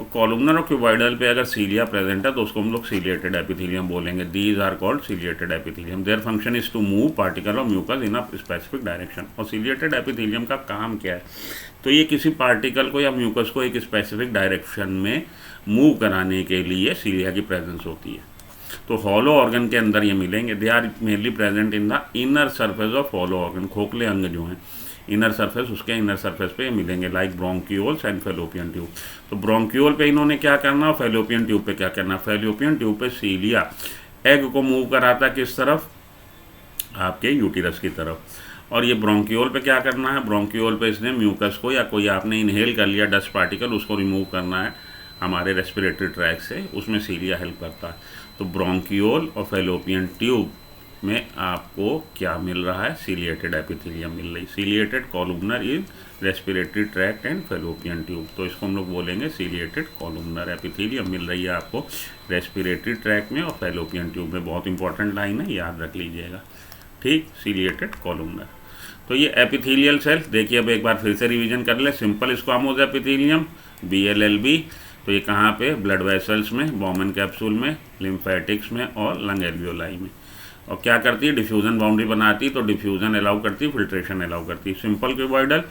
और कॉलमनर और क्यूबॉइडल पे अगर सीलिया प्रेजेंट है तो उसको हम लोग सीलिएटेड एपिथेलियम बोलेंगे। These are called ciliated epithelium. Their function is to move particle of mucus in a specific direction. और सीलिएटेड एपिथेलियम का काम क्या है? तो ये किसी पार्टिकल को या म्यूकस को एक स्पेसिफिक डायरेक्शन में मूव कराने के लिए सीलिया की प्रेजेंस होती है। तो हॉलो ऑर्गन के अंदर ये मिलेंगे। They are mainly present in the inner surface of hollow organ. खोखले अंग जो हैं इनर सरफेस, उसके इनर सरफेस पे मिलेंगे, like bronchioles and fallopian tube. तो ब्रोंक्यूल पे इन्होंने क्या करना और फेलोपियन ट्यूब पे क्या करना? फेलोपियन ट्यूब पे सीलिया एग को मूव कराता किस तरफ? आपके यूटिरस की तरफ। और ये ब्रोंक्यूल पे क्या करना है? ब्रोंक्यूल पे इसने म्यूकस को या कोई आपने इनहेल कर लिया डस्ट पार्टिकल, उसको रिमूव करना है हमारे रेस्पिरेटरी ट्रैक से, उसमें सीलिया हेल्प करता है। तो ब्रोंक्यूल और फेलोपियन ट्यूब में आपको क्या मिल रहा है? सीलिएटेड एपिथेलियम मिल रही। Ciliated columnar is respiratory tract and fallopian tube. तो इसको हम लोग बोलेंगे सीलिएटेड कॉलमनर एपिथेलियम मिल रही है आपको रेस्पिरेटरी ट्रैक्ट में और फेलोपियन ट्यूब में। बहुत इंपॉर्टेंट लाइन है, याद रख लीजिएगा। ठीक, सीलिएटेड कॉलमनर। तो ये एपिथेलियल सेल देखिए, अब एक बार फिर से रिवीजन कर ले। सिंपल स्क्वामोस एपिथेलियम BLLB, तो ये कहाँ पे? ब्लड वेसल्स में, बॉमन कैप्सूल में, लिम्फेटिक्स में और लंग एल्वियोलाई में। और क्या करती है? डिफ्यूज़न बाउंड्री बनाती है। तो डिफ्यूज़न अलाउ करती है, फिल्ट्रेशन अलाउ करती है। सिंपल क्यूबॉइडल,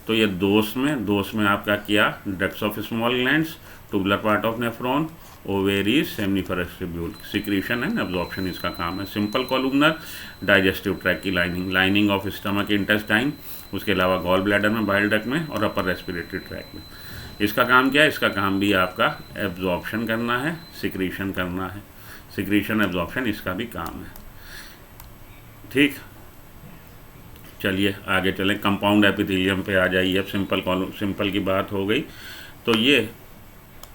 तो ये दोस्त में आपका क्या? Ducts of small glands, tubular part of nephron, ovaries, seminiferous tubule. Secretion and absorption इसका काम है। सिंपल कॉलमनर डाइजेस्टिव ट्रैक की लाइनिंग ऑफ स्टमक इंटेस्टाइन, उसके अलावा गॉल ब्लैडर में, बाइल डक्ट में और अपर रेस्पिरेटरी ट्रैक में। इसका काम क्या है? इसका काम भी आपका एब्जॉर्प्शन करना है, सिक्रीशन करना है। सिक्रीशन एब्जॉर्प्शन इसका भी काम है। ठीक, चलिए आगे चलें। कंपाउंड एपिथेलियम पे आ जाइए। अब सिंपल की बात हो गई, तो ये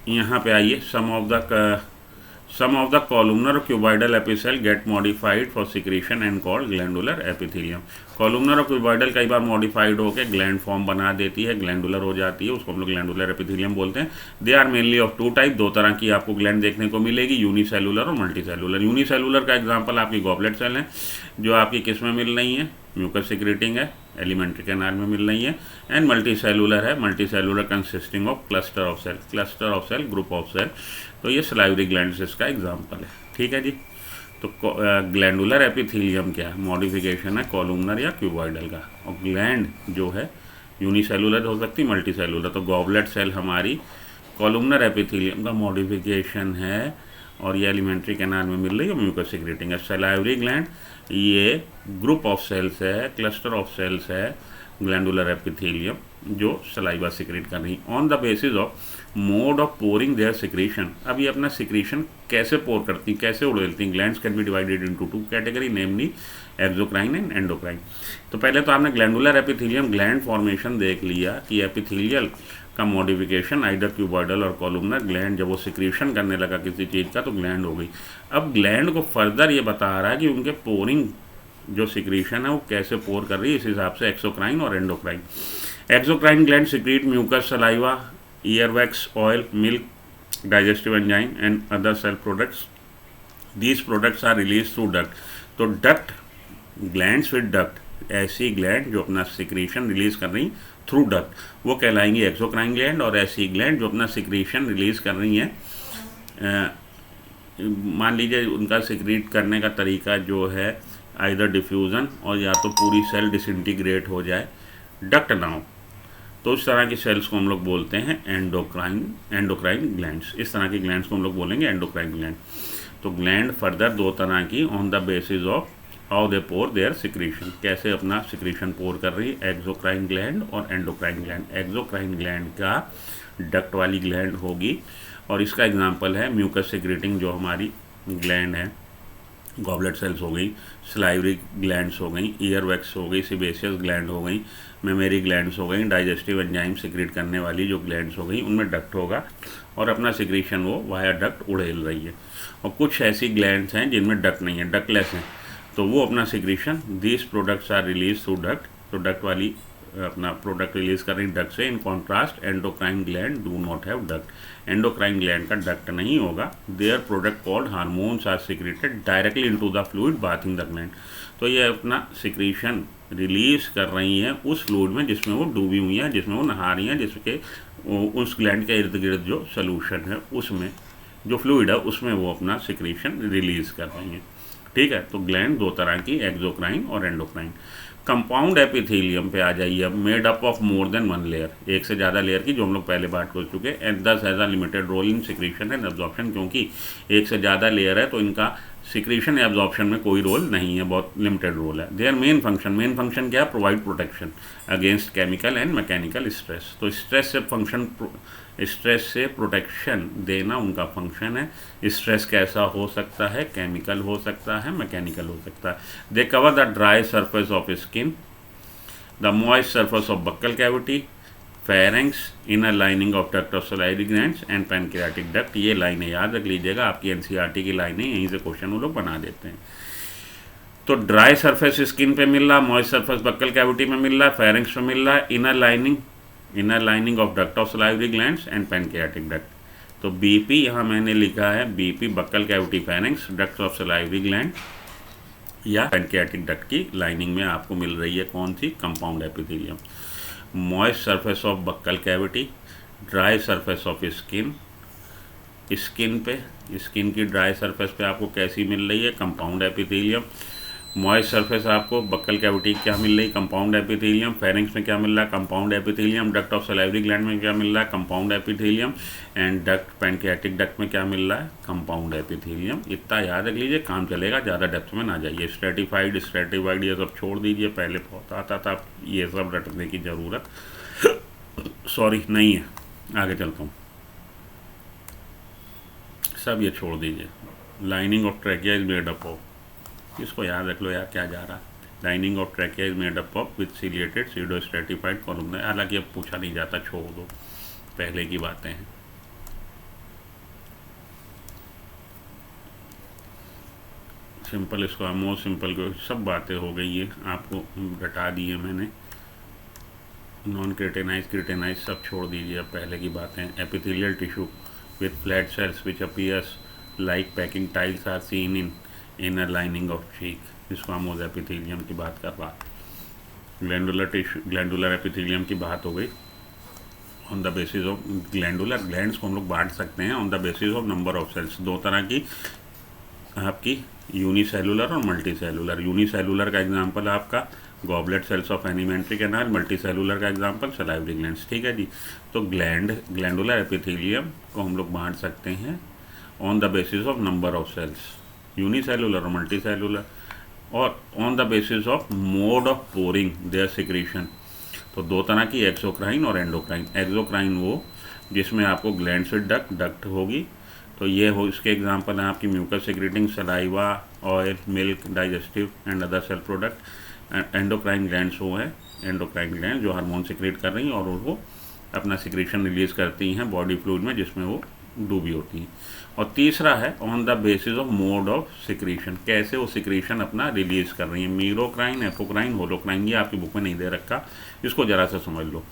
यहाँ पे आइए। Some of the columnar cuboidal epi cell get modified for secretion and called glandular epithelium. Columnar और क्यूबॉइडल कई बार मॉडिफाइड होकर ग्लैंड फॉर्म बना देती है, ग्लैंडुलर हो जाती है, उसको हम लोग ग्लैंडुलर एपिथेलियम बोलते हैं। They are mainly of two type. दो तरह की आपको ग्लैंड देखने को मिलेगी, यूनिसेलुलर और मल्टीसेलुलर। यूनिसेलुलर का एग्जाम्पल आपकी गॉबलेट सेल है, जो आपकी किस में मिल रही है? म्यूकस सिक्रेटिंग है, एलिमेंट्री कैनाल में मिल रही है। एंड मल्टीसेलुलर है, multicellular consisting of cluster of cell, group of cell. तो ये सलाइवरी ग्लैंड्स इसका एग्जाम्पल है। ठीक है जी। तो ग्लैंडुलर एपिथेलियम क्या है? मॉडिफिकेशन है कॉलमनर या क्यूबॉइडल का। और ग्लैंड जो है यूनिसेलुलर हो सकती, मल्टीसेलुलर। तो गॉबलेट सेल हमारी कॉलमनर एपिथेलियम का मॉडिफिकेशन है और ये एलिमेंट्री कैनाल में मिल रही है, म्यूकस सिक्रेटिंग है। सलाइवरी ग्लैंड ये ग्रुप ऑफ सेल्स है, क्लस्टर ऑफ सेल्स है, ग्लैंडुलर एपिथेलियम जो सलाइवा सिक्रेट कर रही on the basis of mode of pouring their secretion. अब ये अपना सिक्रीशन कैसे पोर करती, कैसे उड़ेलती? Glands can be divided into two category, namely exocrine and endocrine. तो पहले तो आपने ग्लैंडुलर एपिथेलियम ग्लैंड फॉर्मेशन देख लिया कि एपिथेलियल का मॉडिफिकेशन आइदर क्यूबॉइडल और कॉलमनर। ग्लैंड जब वो सिक्रीशन करने लगा किसी चीज़ का तो ग्लैंड हो गई। अब ग्लैंड को फर्दर ये बता रहा है कि उनके पोरिंग जो सिक्रीशन है वो कैसे पोर कर रही है, इस हिसाब से एक्सोक्राइन और endocrine. Exocrine gland secrete mucus, saliva, earwax, oil, milk, digestive enzyme and other cell products. These products are release through duct. तो डक्ट, ग्लैंड्स विद डक्ट, ऐसी ग्लैंड जो अपना सिक्रीशन रिलीज कर रही थ्रू डक्ट, वो कहलाएंगी exocrine gland. और ऐसी gland जो अपना सिक्रीशन रिलीज कर रही हैं, मान लीजिए उनका सिक्रीट करने का तरीका जो है आइदर डिफ्यूज़न और या तो पूरी सेल डिसइंटीग्रेट हो जाए, डक्ट ना हो, तो उस तरह की सेल्स को हम लोग बोलते हैं एंडोक्राइन ग्लैंड्स। इस तरह की ग्लैंड्स को हम लोग बोलेंगे एंडोक्राइन ग्लैंड। तो ग्लैंड फर्दर दो तरह की on the basis of how they pour their secretion, कैसे अपना सिक्रीशन पोर कर रही है, एक्सोक्राइन ग्लैंड और एंडोक्राइन ग्लैंड। एक्सोक्राइन ग्लैंड का डक्ट वाली ग्लैंड होगी और इसका एग्जांपल है म्यूकस सिक्रेटिंग जो हमारी ग्लैंड है, गॉबलेट सेल्स हो गई, सलाइवरी ग्लैंड्स हो गई, ईयरवैक्स हो गई, सिबेशियस ग्लैंड हो गई, मेमोरी ग्लैंड्स हो गई, डाइजेस्टिव एंजाइम सिक्रेट करने वाली जो ग्लैंड्स हो गई, उनमें डक्ट होगा और अपना सिक्रीशन वो वाया डक्ट उड़ेल रही है। और कुछ ऐसी ग्लैंड्स हैं जिनमें डक्ट नहीं है, डक्टलेस हैं, तो वो अपना secretion, these products are release through duct. तो डक्ट वाली अपना प्रोडक्ट रिलीज कर रही डक्ट से। In contrast endocrine gland do not have duct, endocrine gland का डक्ट नहीं होगा। Their product called hormones are secreted directly into the fluid bathing the gland. तो ये अपना सिक्रीशन रिलीज कर रही हैं उस फ्लूइड में जिसमें वो डूबी हुई हैं, जिसमें वो नहा रही हैं, जिसके उस ग्लैंड के इर्द गिर्द जो सोल्यूशन है उसमें, जो फ्लूइड है उसमें वो अपना सिक्रीशन रिलीज कर रही हैं। ठीक है, तो ग्लैंड दो तरह की, एक्सोक्राइन और एंडोक्राइन। कंपाउंड एपिथेलियम पे आ जाइए अब। Made up of more than one layer, एक से ज़्यादा लेयर की, जो हम लोग पहले बात कर चुके हैं। And this has a limited role in secretion and absorption, क्योंकि एक से ज़्यादा लेयर है तो इनका सिक्रीशन या एब्जॉर्प्शन में कोई रोल नहीं है, बहुत लिमिटेड रोल है। देयर मेन फंक्शन क्या है? Provide protection against chemical and mechanical stress. तो स्ट्रेस से प्रोटेक्शन देना उनका फंक्शन है। स्ट्रेस कैसा हो सकता है? केमिकल हो सकता है, मैकेनिकल हो सकता है। They cover the dry surface of skin, the moist surface of buccal cavity, pharynx, inner lining of duct of salivary glands and pancreatic duct. ये लाइनें याद रख लीजिएगा, आपकी एनसीईआरटी की लाइनें, यहीं से क्वेश्चन वो लोग बना देते हैं। तो ड्राई सरफेस स्किन पे मिल रहा, मॉइस्ट सरफेस बक्कल कैविटी में मिल रहा, फेरेंक्स पे मिल रहा है, inner lining of duct of salivary glands and pancreatic duct. तो बीपी यहाँ मैंने लिखा है, BP buccal cavity, pharynx, duct of salivary gland या पैनक्रियाटिक डक्ट की लाइनिंग में आपको मिल रही है कौन सी? Compound epithelium. Moist surface of buccal cavity, dry surface of skin, skin की ड्राई सरफेस पे आपको कैसी मिल रही है? Compound epithelium. मॉइस्ट सरफेस आपको बक्कल कैविटी क्या मिल रही? Compound epithelium. फेरिंग्स में क्या मिल रहा है? Compound epithelium. Duct of salivary gland में क्या मिल रहा है? Compound epithelium. And duct, pancreatic duct में क्या मिल रहा है? Compound epithelium. इतना याद रख लीजिए, काम चलेगा, ज़्यादा डेप्थ में ना जाइए। स्ट्रेटिफाइड ये सब छोड़ दीजिए, पहले बहुत आता था, ये सब रटने की ज़रूरत सॉरी नहीं है। आगे चलता हूँ, सब ये छोड़ दीजिए। Lining of trachea is made up of, इसको याद रख लो यार, क्या जा रहा है। Lining of trachea is made up of with ciliated pseudo stratified column. हालांकि अब पूछा नहीं जाता, छोड़ दो, पहले की बातें हैं। सिंपल, इसको मोस्ट सिंपल को सब बातें हो गई है, आपको रटा दी है मैंने। नॉन क्रिटेनाइज, क्रिटेनाइज सब छोड़ दीजिए, अब पहले की बातें। Epithelial tissue with flat cells which appears like packing tiles are seen in inner lining of cheek, जिसको हम उस एपिथेलियम की बात कर रहा। ग्लैंडुलर टिश्यू, ग्लैंडुलर एपिथेलियम की बात हो गई। On the basis of glandular glands को हम लोग बांट सकते हैं on the basis of number of cells. दो तरह की आपकी, यूनिसेलुलर और मल्टी सेलुलर। यूनिसेलुलर का एग्जांपल आपका goblet cells of alimentary canal, multi cellular का एग्जांपल सलाइवरी ग्लैंड्स। ठीक है जी। तो ग्लैंडुलर एपिथेलियम को हम लोग बांट सकते हैं on the basis of number of cells, unicellular और मल्टी सेलुलर, और on the basis of mode of pouring their secretion. तो दो तरह की, एक्सोक्राइन और एंडोक्राइन। एक्सोक्राइन वो जिसमें आपको ग्लैंड से डक्ट होगी, तो ये हो, इसके एग्जांपल हैं आपकी mucus secreting saliva, oil, milk, digestive and other cell product. Endocrine glands वो हैं, एंडोक्राइन ग्लैंड जो हार्मोन सिक्रेट कर रही हैं और वो अपना सिक्रेशन रिलीज करती हैं बॉडी फ्लूइड में जिसमें वो डूबी होती हैं। और तीसरा है on the basis of mode of secretion, कैसे वो सिक्रीशन अपना रिलीज कर रही है। मीरोक्राइन, एपोक्राइन, होलोक्राइन, ये आपकी बुक में नहीं दे रखा, इसको जरा सा समझ लो।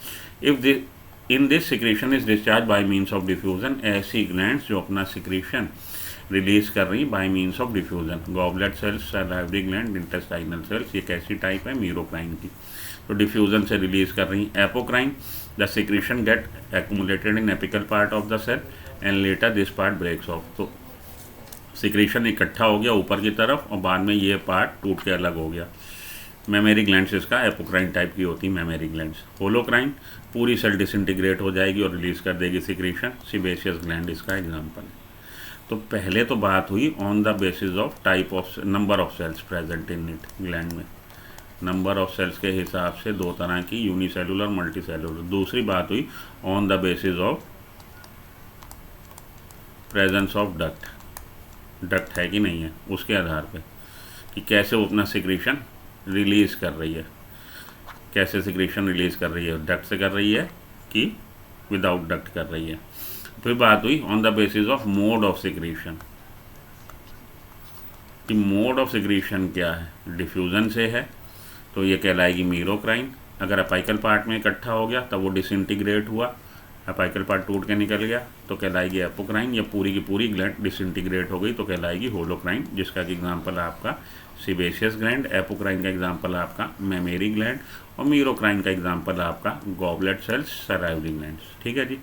In this secretion is discharge by means of diffusion, ऐसी ग्लैंड्स जो अपना सिक्रीशन रिलीज कर रही by means of diffusion. Goblet cells, salivary gland, intestinal cells, ये कैसी टाइप है? मीरोक्राइन की, तो डिफ्यूजन से रिलीज कर रही। Apocrine, the secretion get accumulated in apical part of the cell and later this part breaks off. तो सिक्रीशन इकट्ठा हो गया ऊपर की तरफ और बाद में ये पार्ट टूट के अलग हो गया। मेमेरी ग्लैंड्स इसका एपोक्राइन टाइप की होती है, मेमेरी ग्लैंड्स। होलोक्राइन, पूरी सेल डिसइंटीग्रेट हो जाएगी और रिलीज कर देगी सिक्रीशन। सिबेशियस ग्लैंड इसका एग्जांपल है। तो पहले तो बात हुई on the basis of type of number of cells present in it, gland में नंबर ऑफ सेल्स के हिसाब से दो तरह की, यूनिसेलुलर, मल्टी सेलुलर। दूसरी बात हुई on the basis of presence of duct है कि नहीं है, उसके आधार पे कि कैसे वो अपना सिक्रीशन रिलीज़ कर रही है, कैसे सिक्रीशन रिलीज़ कर रही है, डक्ट से कर रही है कि विदाउट डक्ट कर रही है। फिर बात हुई on the basis of mode of secretion, कि मोड ऑफ सिक्रीशन क्या है, डिफ्यूज़न से है तो ये कहलाएगी मीरोक्राइन। अगर अपाइकल पार्ट में इकट्ठा हो गया तब वो डिसइंटीग्रेट हुआ, अपाइकल पार्ट टूट के निकल गया तो कहलाएगी एपोक्राइन, या पूरी की पूरी ग्लैंड डिसइंटीग्रेट हो गई तो कहलाएगी होलोक्राइन, जिसका कि एग्जाम्पल आपका सीबेशियस ग्लैंड, एपोक्राइन का एग्जाम्पल आपका मेमेरी ग्लैंड, और मीरोक्राइन का एग्जाम्पल आपका गॉबलेट सेल्स, सराइवरी ग्लैंड्स। ठीक है जी,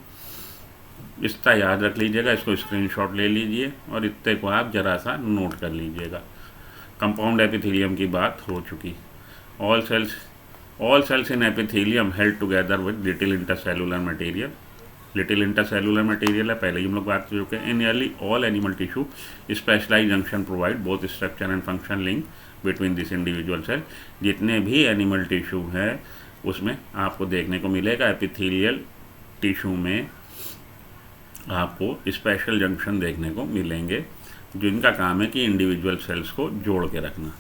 इसका याद रख लीजिएगा, इसको स्क्रीनशॉट ले लीजिए और इतने को आप जरा सा नोट कर लीजिएगा। कंपाउंड एपिथेलियम की बात हो चुकी। All cells in epithelium held together with little intercellular material. Little intercellular material है, पहले ही हम लोग बात कर चुके हैं। In nearly all animal tissue specialize junction provide both structure and function link between this individual cell. जितने भी एनिमल टिश्यू है उसमें आपको देखने को मिलेगा एपिथेलियल टिश्यू में आपको स्पेशल जंक्शन देखने को मिलेंगे, जिनका काम है कि इंडिविजुअल सेल्स को जोड़ के रखना।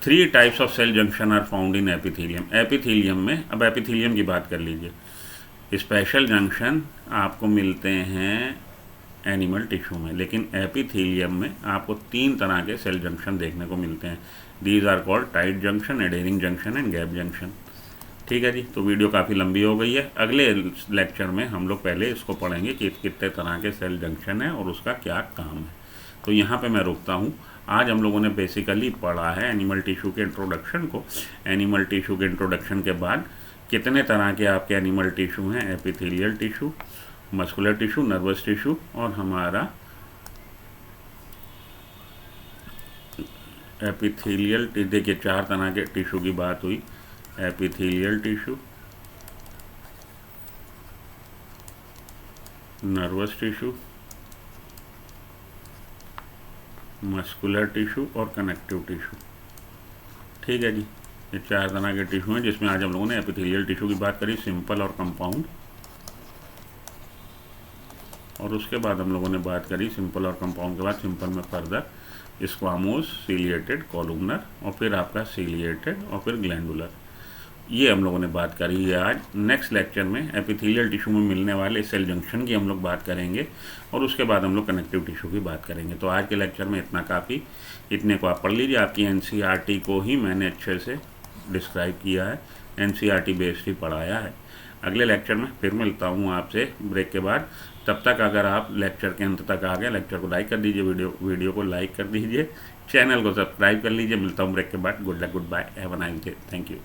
3 types of cell junction are found in epithelium. Epithelium में, अब एपिथेलियम की बात कर लीजिए, स्पेशल जंक्शन आपको मिलते हैं एनिमल टिश्यू में, लेकिन एपिथेलियम में आपको 3 तरह के सेल जंक्शन देखने को मिलते हैं। These are called tight junction, adhering junction and gap junction. ठीक है जी, तो वीडियो काफ़ी लंबी हो गई है। अगले लेक्चर में हम लोग पहले इसको पढ़ेंगे कि कितने तरह के सेल जंक्शन है और उसका क्या काम है। तो यहाँ पे मैं रुकता हूँ। आज हम लोगों ने बेसिकली पढ़ा है एनिमल टिश्यू के इंट्रोडक्शन को। एनिमल टिश्यू के इंट्रोडक्शन के बाद कितने तरह के आपके एनिमल टिश्यू हैं, epithelial tissue, muscular tissue, nervous tissue, और हमारा एपिथेलियल। देखिए 4 तरह के टिश्यू की बात हुई, epithelial tissue, nervous tissue, muscular tissue और कनेक्टिव टिश्यू। ठीक है जी, ये 4 तरह के टिश्यू हैं जिसमें आज हम लोगों ने एपिथेलियल टिश्यू की बात करी, सिंपल और कंपाउंड, और उसके बाद हम लोगों ने बात करी सिंपल और कंपाउंड के बाद सिंपल में फर्दर स्क्वामोस, सीलिएटेड, कॉलुमनर, और फिर आपका सीलिएटेड, और फिर ग्लैंडुलर। ये हम लोगों ने बात करी है आज। नेक्स्ट लेक्चर में एपिथेलियल टिश्यू में मिलने वाले सेल जंक्शन की हम लोग बात करेंगे, और उसके बाद हम लोग कनेक्टिव टिश्यू की बात करेंगे। तो आज के लेक्चर में इतना काफ़ी, इतने को आप पढ़ लीजिए। आपकी एनसीईआरटी को ही मैंने अच्छे से डिस्क्राइब किया है, एनसीईआरटी बेस्ड ही पढ़ाया है। अगले लेक्चर में फिर मिलता हूँ आपसे ब्रेक के बाद। तब तक अगर आप लेक्चर के अंत तक आ गए, लेक्चर को लाइक कर दीजिए, वीडियो को लाइक कर दीजिए, चैनल को सब्सक्राइब कर लीजिए। मिलता हूँ ब्रेक के बाद। Good luck, goodbye, have a nice day, thank you.